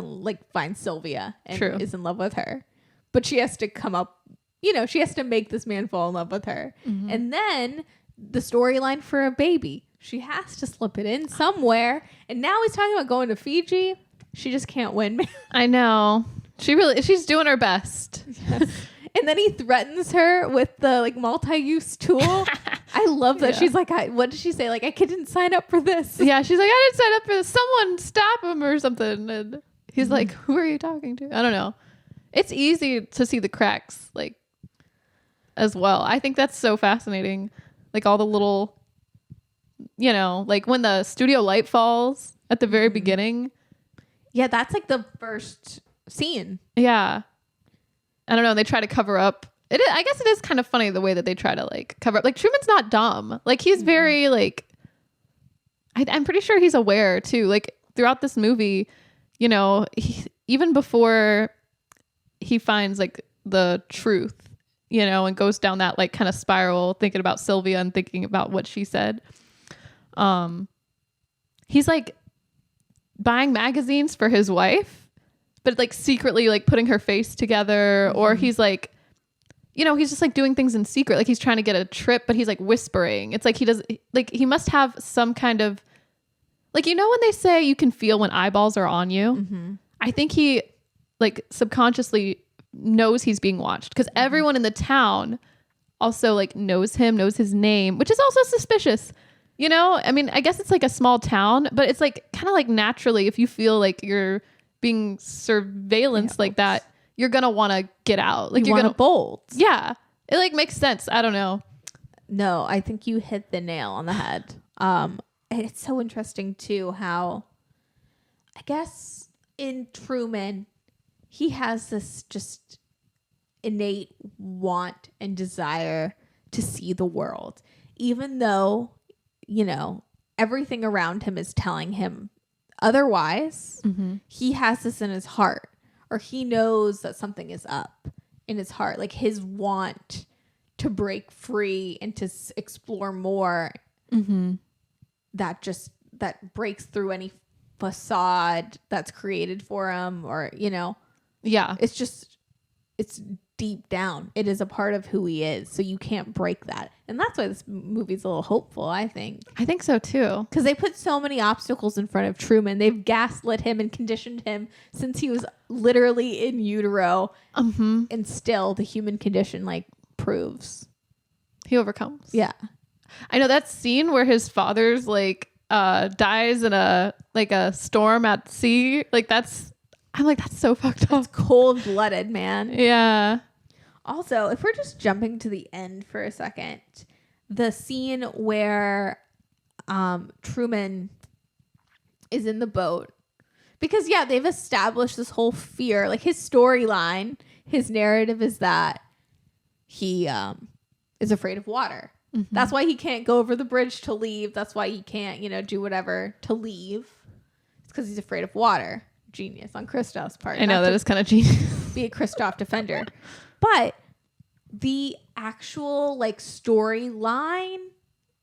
finds Sylvia and is in love with her. But she has to come up, you know, she has to make this man fall in love with her. Mm-hmm. And then the storyline for a baby. She has to slip it in somewhere. And now he's talking about going to Fiji. She just can't win. I know. She's doing her best. Yes. And then he threatens her with the like multi-use tool. I love that. Yeah. She's like, what did she say? Like, I didn't sign up for this. Yeah, she's like, I didn't sign up for this. Someone stop him or something. And he's like, who are you talking to? I don't know. It's easy to see the cracks, like, as well. I think that's so fascinating. Like all the little, you know, like when the studio light falls at the very beginning. Yeah, that's like the first scene. Yeah. I don't know. They try to cover up. I guess it is kind of funny the way that they try to like cover up. Like Truman's not dumb. Like he's very like, I'm pretty sure he's aware too. Like throughout this movie, you know, even before he finds like the truth, you know, and goes down that like kind of spiral thinking about Sylvia and thinking about what she said. He's like buying magazines for his wife, but like secretly like putting her face together, or he's like, you know, he's just like doing things in secret. Like he's trying to get a trip, but he's like whispering. It's like he must have some kind of like, you know, when they say you can feel when eyeballs are on you, I think he like subconsciously knows he's being watched because everyone in the town also like knows him, knows his name, which is also suspicious. You know, I mean, I guess it's like a small town, but it's like kind of like naturally, if you feel like you're being surveillanced like that, you're going to want to get out. Like you're going to bolt. Yeah. It like makes sense. I don't know. No, I think you hit the nail on the head. And it's so interesting too, how I guess in Truman, he has this just innate want and desire to see the world, even though, you know, everything around him is telling him otherwise. He has this in his heart, or he knows that something is up in his heart, like his want to break free and to explore more. That breaks through any facade that's created for him, or, you know, it's deep down. It is a part of who he is. So you can't break that. And that's why this movie's a little hopeful, I think. I think so too. Because they put so many obstacles in front of Truman. They've gaslit him and conditioned him since he was literally in utero. And still the human condition like proves. He overcomes. Yeah. I know that scene where his father's like dies in a storm at sea. Like I'm like, that's so fucked up. That's cold-blooded, man. Yeah. Also, if we're just jumping to the end for a second, the scene where Truman is in the boat, because they've established this whole fear, like his storyline, his narrative is that he is afraid of water. That's why he can't go over the bridge to leave. That's why he can't, you know, do whatever to leave. It's because he's afraid of water. Genius on Christoph's part. I know that is kind of genius. Be a Christoph defender. But the actual like storyline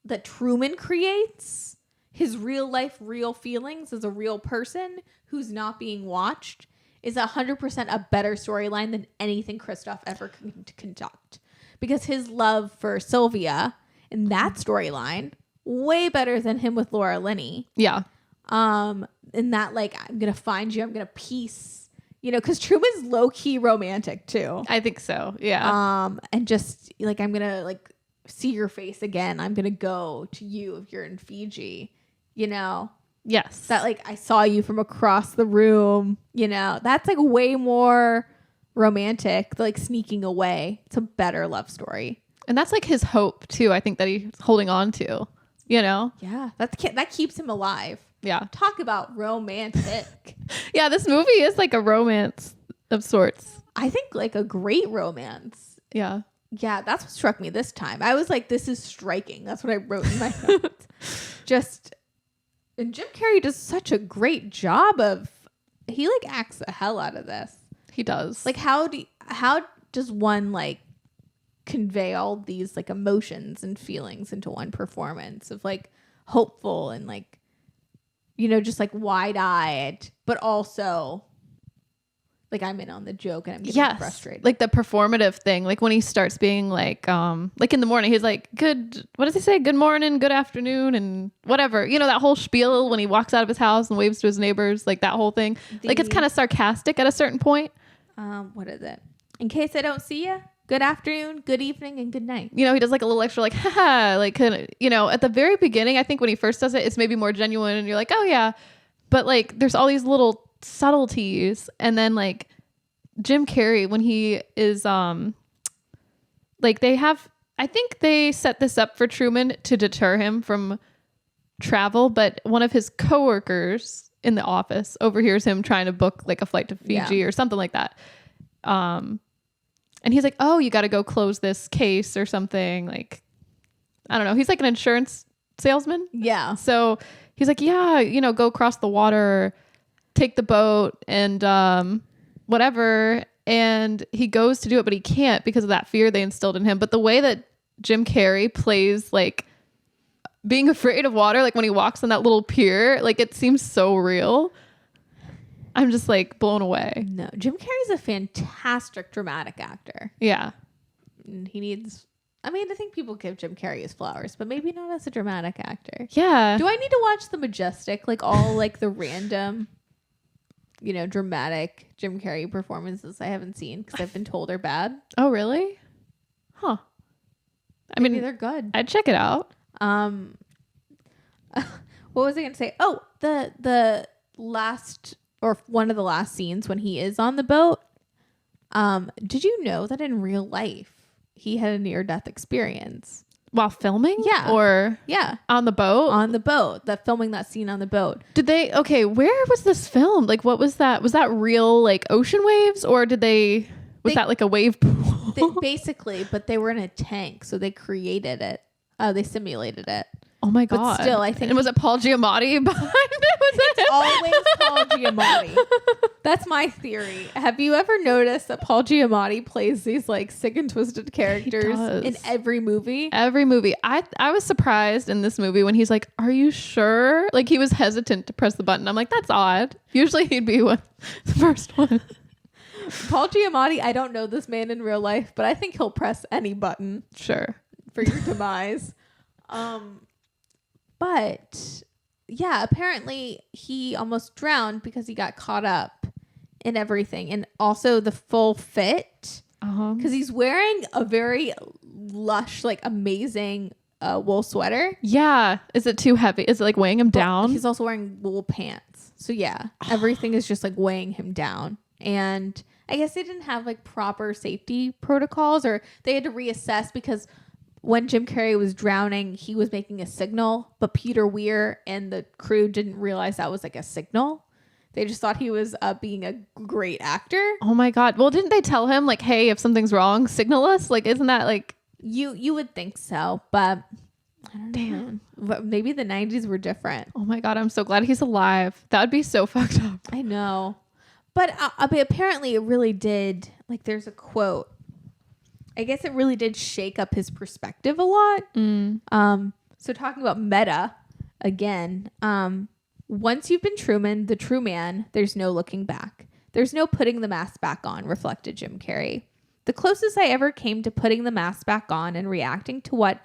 that Truman creates his real life, real feelings as a real person who's not being watched is 100% a better storyline than anything Kristoff ever can conduct. Because his love for Sylvia in that storyline, way better than him with Laura Linney. Yeah. In that, like, I'm going to find you, I'm going to piece, you know, because Truman's low-key romantic, too. I think so, yeah. And just, like, I'm going to, like, see your face again. I'm going to go to you if you're in Fiji, you know? Yes. That, like, I saw you from across the room, you know? That's, like, way more romantic, like, sneaking away. It's a better love story. And that's, like, his hope, too, I think, that he's holding on to, you know? Yeah, that keeps him alive. Yeah. Talk about romantic. Yeah, this movie is, like, a romance of sorts. I think, like, a great romance. Yeah. Yeah, that's what struck me this time. I was like, this is striking. That's what I wrote in my notes. And Jim Carrey does such a great job of, he like acts the hell out of this. He does. Like, how does one like convey all these like emotions and feelings into one performance of like hopeful and like, you know, just like wide-eyed, but also like I'm in on the joke and I'm getting frustrated. Like the performative thing, like when he starts being like in the morning, he's like, what does he say? Good morning, good afternoon, and whatever. You know, that whole spiel when he walks out of his house and waves to his neighbors, like that whole thing. Like it's kind of sarcastic at a certain point. What is it? In case I don't see you, good afternoon, good evening, and good night. You know, he does like a little extra like, haha, like, you know, at the very beginning, I think when he first does it, it's maybe more genuine and you're like, oh yeah. But like, there's all these little subtleties. And then like Jim Carrey, when he is, like I think they set this up for Truman to deter him from travel. But one of his coworkers in the office overhears him trying to book like a flight to Fiji or something like that. And he's like, oh, you got to go close this case or something. Like, I don't know. He's like an insurance salesman. Yeah. So he's like, yeah, you know, go across the water, take the boat and whatever. And he goes to do it, but he can't because of that fear they instilled in him. But the way that Jim Carrey plays like being afraid of water, like when he walks on that little pier, like it seems so real. I'm just like blown away. No, Jim Carrey's a fantastic dramatic actor. Yeah. And he needs, I mean, I think people give Jim Carrey his flowers, but maybe not as a dramatic actor. Yeah. Do I need to watch The Majestic? Like all like the random, you know, dramatic Jim Carrey performances I haven't seen because I've been told are bad. Oh, really? Huh. I Maybe mean, they're good. I'd check it out. What was I going to say? Oh, the last or one of the last scenes when he is on the boat. Did you know that in real life he had a near-death experience While filming? Yeah. Or on the boat? on the boat? That filming that scene on the boat. Did they, okay, where was this filmed? Like, what was that? Was that real, like, ocean waves? Or was that like a wave pool? Basically, but they were in a tank, so they created it. They simulated it. Oh my But God. still, I think- And was it Paul Giamatti behind it? Was it him? Always Paul Giamatti. That's my theory. Have you ever noticed that Paul Giamatti plays these like sick and twisted characters in every movie? Every movie. I was surprised in this movie when he's like, are you sure? Like he was hesitant to press the button. I'm like, that's odd. Usually he'd be the first one. Paul Giamatti, I don't know this man in real life, but I think he'll press any button Sure. for your demise. But yeah, apparently he almost drowned because he got caught up in everything. And also the full fit, because he's wearing a very lush, like amazing wool sweater. Yeah. Is it too heavy? Is it like weighing him down? He's also wearing wool pants. So yeah, everything is just like weighing him down. And I guess they didn't have like proper safety protocols, or they had to reassess because when Jim Carrey was drowning, he was making a signal, but Peter Weir and the crew didn't realize that was like a signal. They just thought he was being a great actor. Oh my God. Well, didn't they tell him like, hey, if something's wrong, signal us? Like, isn't that like... You would think so, but I don't know. But maybe the 90s were different. Oh my God. I'm so glad he's alive. That would be so fucked up. I know. But apparently it really did. Like there's a quote. I guess it really did shake up his perspective a lot. So talking about meta, again. Once you've been Truman, the true man, there's no looking back. There's no putting the mask back on, reflected Jim Carrey. The closest I ever came to putting the mask back on and reacting to what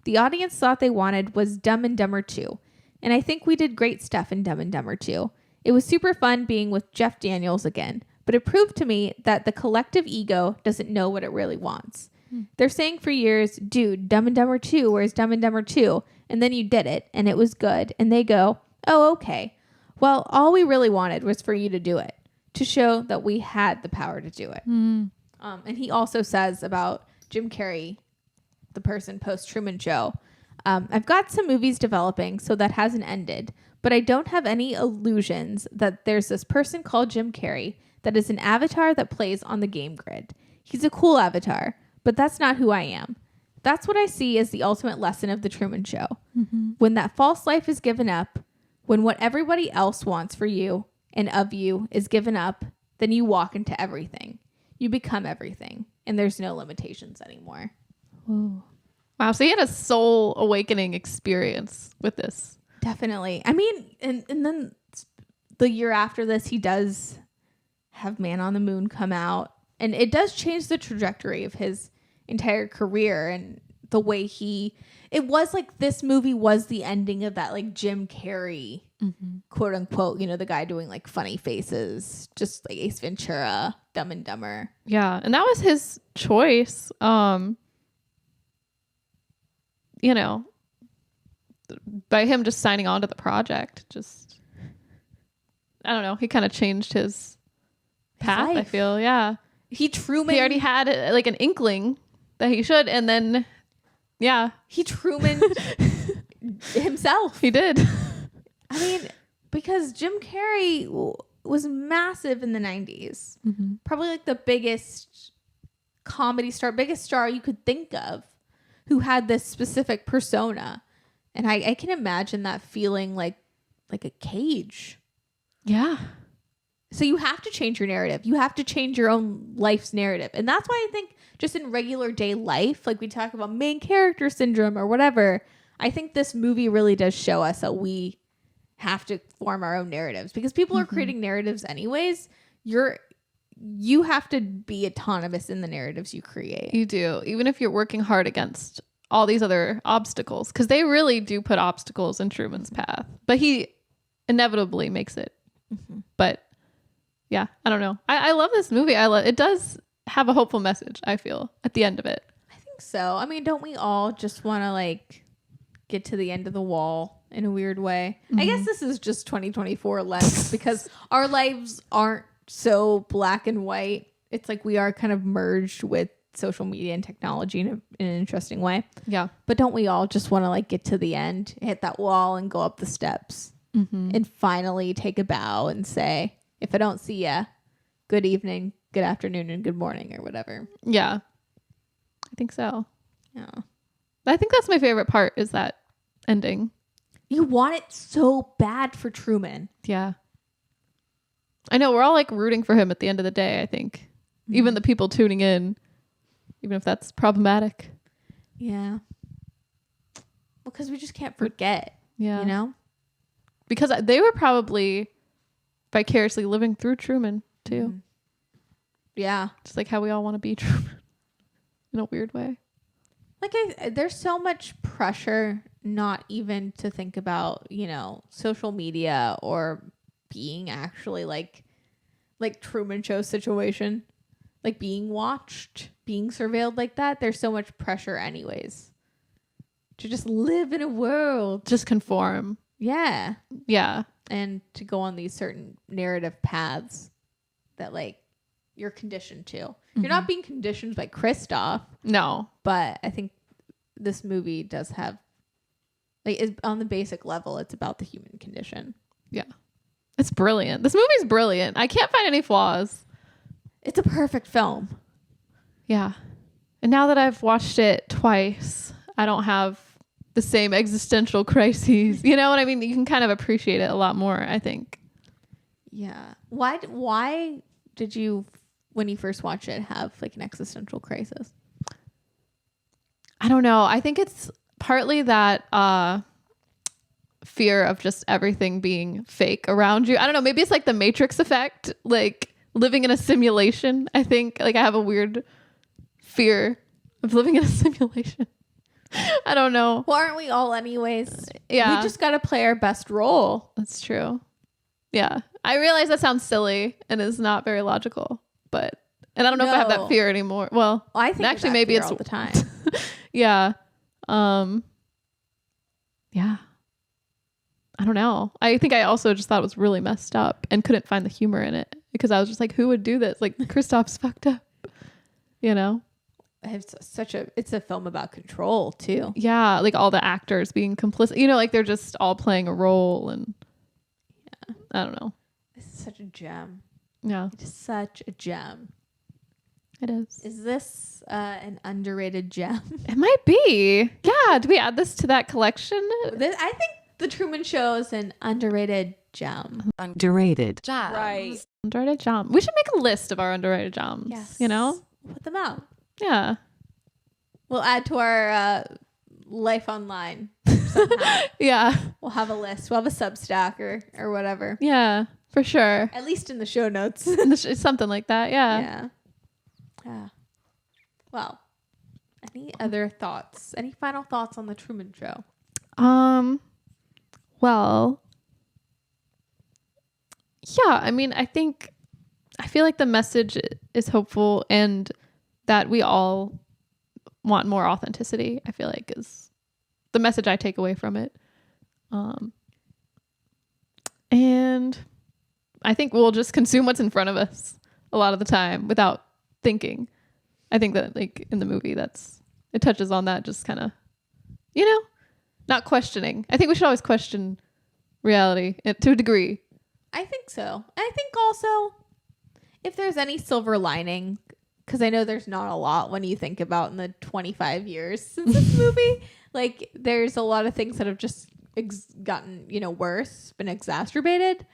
the audience thought they wanted was Dumb and Dumber 2. And I think we did great stuff in Dumb and Dumber 2. It was super fun being with Jeff Daniels again, but it proved to me that the collective ego doesn't know what it really wants. They're saying for years, dude, Dumb and Dumber 2, where's Dumb and Dumber 2? And then you did it, and it was good. And they go, oh, okay. Well, all we really wanted was for you to do it, to show that we had the power to do it. And he also says about Jim Carrey, the person post-Truman Show, I've got some movies developing, so that hasn't ended. But I don't have any illusions that there's this person called Jim Carrey that is an avatar that plays on the game grid. He's a cool avatar, but that's not who I am. That's what I see as the ultimate lesson of the Truman Show. When that false life is given up, when what everybody else wants for you and of you is given up, then you walk into everything. You become everything, and there's no limitations anymore. Whoa. Wow, so he had a soul awakening experience with this. Definitely. I mean, and then the year after this, he does have Man on the Moon come out, and it does change the trajectory of his entire career and the way it was like this movie was the ending of that like Jim Carrey, quote unquote, you know, the guy doing like funny faces, just like Ace Ventura, Dumb and Dumber. Yeah, and that was his choice. You know, by him just signing on to the project, just, I don't know, he kind of changed his path, I feel. Yeah. He already had like an inkling that he should, and then, yeah. He Truman himself. He did. I mean, because Jim Carrey was massive in the 90s. Probably like the biggest comedy star, biggest star you could think of, who had this specific persona. And I can imagine that feeling like a cage. Yeah. So you have to change your narrative. You have to change your own life's narrative. And that's why I think just in regular day life, like we talk about main character syndrome or whatever, I think this movie really does show us that we have to form our own narratives, because people are creating narratives anyways. You have to be autonomous in the narratives you create. You do, even if you're working hard against all these other obstacles, because they really do put obstacles in Truman's path, but he inevitably makes it. But yeah, I don't know. I love this movie. It does have a hopeful message, I feel, at the end of it. I think so. I mean, don't we all just want to like get to the end of the wall in a weird way? I guess this is just 2024 lens because our lives aren't so black and white. It's like we are kind of merged with social media and technology in an interesting way. Yeah. But don't we all just want to like get to the end, hit that wall and go up the steps and finally take a bow and say, if I don't see ya, good evening, good afternoon, and good morning or whatever. Yeah. I think so. Yeah. I think that's my favorite part, is that ending. You want it so bad for Truman. Yeah. I know, we're all like rooting for him at the end of the day, I think. Even the people tuning in, even if that's problematic. Yeah. Because we just can't forget. Yeah. You know? Because they were probably vicariously living through Truman too. Yeah. Just like how we all want to be Truman in a weird way. Like there's so much pressure not even to think about, you know, social media or being actually like Truman Show situation, like being watched, being surveilled like that. There's so much pressure anyways to just live in a world, just conform. Yeah. Yeah. And to go on these certain narrative paths that like you're conditioned to. You're not being conditioned by Kristoff. No. But I think this movie does have, like, is on the basic level, it's about the human condition. Yeah. It's brilliant. This movie's brilliant. I can't find any flaws. It's a perfect film. Yeah. And now that I've watched it twice, I don't have the same existential crises. You know what I mean? You can kind of appreciate it a lot more, I think. Yeah. Why did you, when you first watched it, have like an existential crisis? I don't know. I think it's partly that fear of just everything being fake around you. I don't know. Maybe it's like the Matrix effect, like living in a simulation. I think like I have a weird fear of living in a simulation. I don't know. Well, aren't we all anyways? Yeah. We just got to play our best role. That's true. Yeah. I realize that sounds silly and is not very logical, and I don't know if I have that fear anymore. Well, I think actually maybe it's all the time. Yeah. Yeah. I don't know. I think I also just thought it was really messed up and couldn't find the humor in it because I was just like, who would do this? Like Kristoff's fucked up, you know? It's a film about control too. Yeah. Like all the actors being complicit, you know, like they're just all playing a role and I don't know. This is such a gem. Yeah. It is such a gem. It is. Is this an underrated gem? It might be. Yeah. Do we add this to that collection? I think The Truman Show is an underrated gem. Underrated Right. Underrated gem. We should make a list of our underrated gems. Yes. You know? Put them out. Yeah. We'll add to our life online. Yeah. We'll have a list. We'll have a Substack or whatever. Yeah. For sure. At least in the show notes. It's something like that. Yeah. Yeah. Yeah. Well, any other thoughts? Any final thoughts on The Truman Show? Well, yeah, I mean, I feel like the message is hopeful and that we all want more authenticity, I feel like is the message I take away from it. And I think we'll just consume what's in front of us a lot of the time without thinking. I think that like in the movie it touches on that just kind of, you know, not questioning. I think we should always question reality to a degree. I think so. I think also if there's any silver lining, because I know there's not a lot when you think about in the 25 years since this movie, like there's a lot of things that have just gotten, you know, worse, been exacerbated.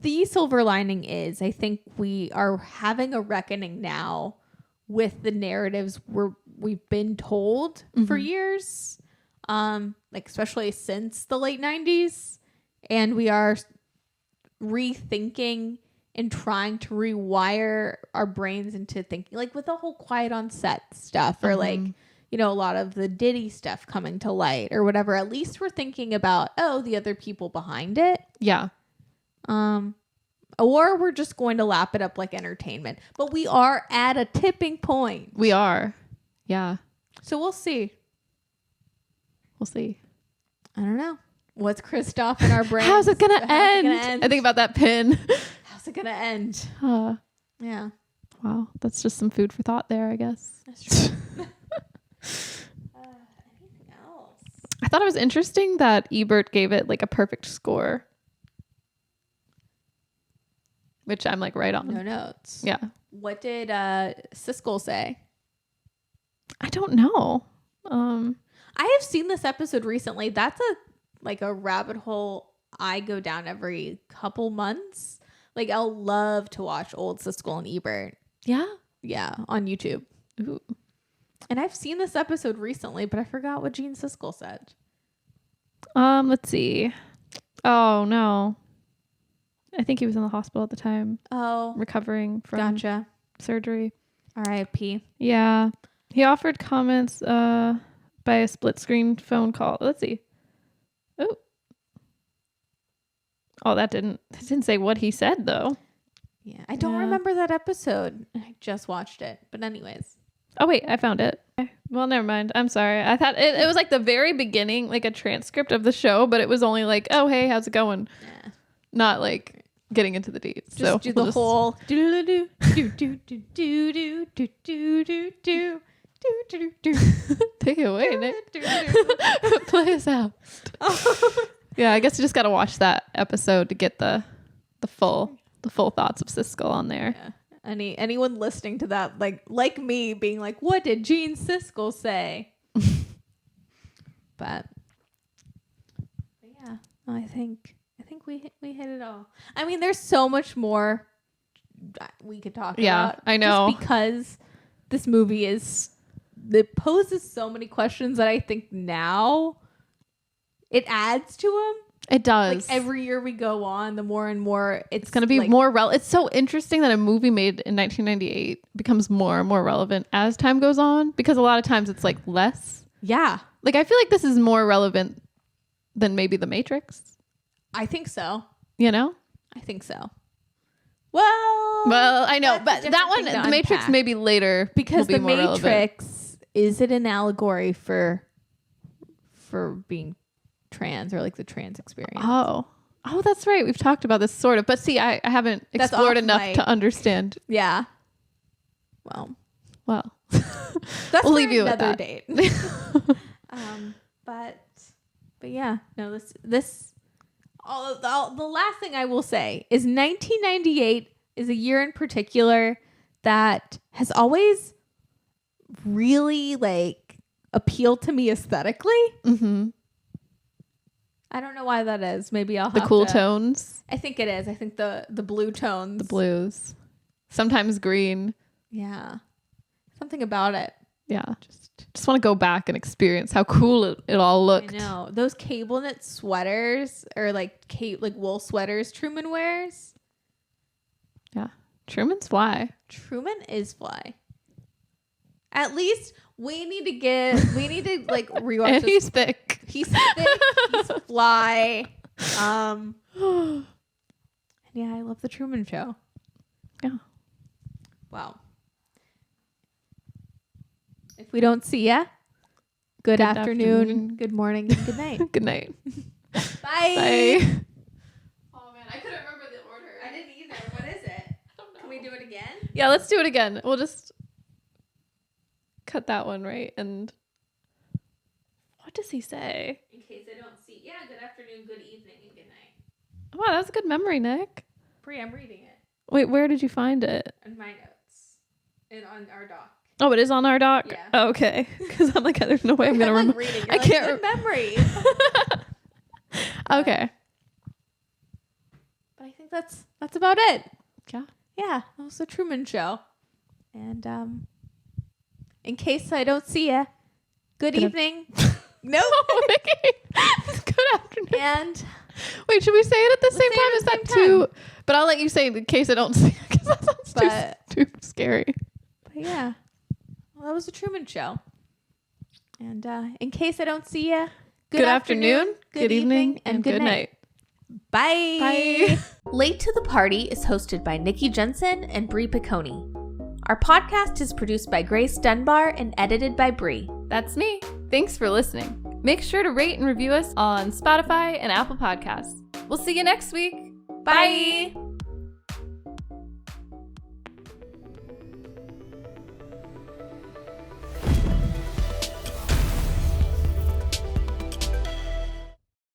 The silver lining is I think we are having a reckoning now with the narratives we've been told for years, like especially since the late 90s, and we are rethinking and trying to rewire our brains into thinking, like with the whole quiet on set stuff or like, you know, a lot of the Diddy stuff coming to light or whatever. At least we're thinking about, the other people behind it. Yeah. Or we're just going to lap it up like entertainment. But we are at a tipping point. We are. Yeah. So we'll see. We'll see. I don't know. What's Kristoff in our brain? How's it gonna end? I think about that pin. How's it gonna end? Yeah. Wow. That's just some food for thought there, I guess. That's true. Anything else? I thought it was interesting that Ebert gave it like a perfect score. Which I'm like right on. No notes. Yeah. What did Siskel say? I don't know. I have seen this episode recently. That's a rabbit hole I go down every couple months. Like I'll love to watch old Siskel and Ebert. Yeah. Yeah, on YouTube. Ooh. And I've seen this episode recently, but I forgot what Gene Siskel said. Let's see. Oh no. I think he was in the hospital at the time. Oh, recovering from surgery. R.I.P. Yeah. He offered comments by a split screen phone call. Let's see. Oh, that didn't say what he said though. Yeah, I don't remember that episode. I just watched it. But anyways. Oh wait, I found it. Well, never mind. I'm sorry. I thought it was like the very beginning, like a transcript of the show, but it was only like, oh hey, how's it going? Yeah. Not like getting into the deets. Just so do the whole do do do do do do do do do do do do. Take it away, Nick. Play us out. Yeah, I guess you just got to watch that episode to get the full thoughts of Siskel on there. Yeah. Anyone listening to that, like me, being like, what did Gene Siskel say? But yeah, I think we hit it all. I mean, there's so much more we could talk about. Yeah, I know. Just because this movie it poses so many questions that I think now it adds to them. It does. Like every year we go on, the more and more it's going to be more relevant. It's so interesting that a movie made in 1998 becomes more and more relevant as time goes on, because a lot of times it's like less. Yeah. Like I feel like this is more relevant than maybe The Matrix. I think so. You know? I think so. Well, I know, but that one, The Matrix, maybe later because will be The more Matrix relevant. is it an allegory for being trans or like the trans experience? Oh, that's right. We've talked about this sort of, but see, I haven't explored enough to understand. Yeah. Well, that's we'll leave you with that. Date. But yeah, no, this the last thing I will say is 1998 is a year in particular that has always really like appealed to me aesthetically. Mm-hmm. I don't know why that is. Maybe I'll have the cool tones. I think it is. I think the blue tones, the blues, sometimes green. Yeah, something about it. Yeah, just want to go back and experience how cool it all looked. I know those cable knit sweaters or like wool sweaters Truman wears. Yeah, Truman's fly. Truman is fly. At least we need to like rewatch. And he's thick. He's thick. He's fly. And yeah, I love the Truman Show. Yeah. Wow. If we don't see ya, good afternoon, good morning, and good night. Good night. Bye. Bye. Oh man, I couldn't remember the order. I didn't either. What is it? I don't know. Can we do it again? Yeah, let's do it again. We'll just cut that one, right? And what does he say? In case I don't see. Yeah, good afternoon, good evening, and good night. Wow, that's a good memory, Nick. Brie, I'm reading it. Wait, where did you find it? In my notes. And on our doc. Oh, it is on our doc? Yeah. Oh, okay. Because I'm like, there's no way I'm going to remember. Reading. I can't good memory. Okay. But I think that's about it. Yeah. Yeah, that was the Truman Show. And in case I don't see ya, good evening. Nope. Good afternoon. And wait, should we say it at the same time? Is that too? But I'll let you say it in case I don't see it, because that sounds too scary. But yeah, well, that was the Truman Show. And in case I don't see ya, good afternoon, good evening, and good night. Bye. Bye. Late to the Party is hosted by Nikki Jensen and Brie Picconi. Our podcast is produced by Grace Dunbar and edited by Brie. That's me. Thanks for listening. Make sure to rate and review us on Spotify and Apple Podcasts. We'll see you next week. Bye.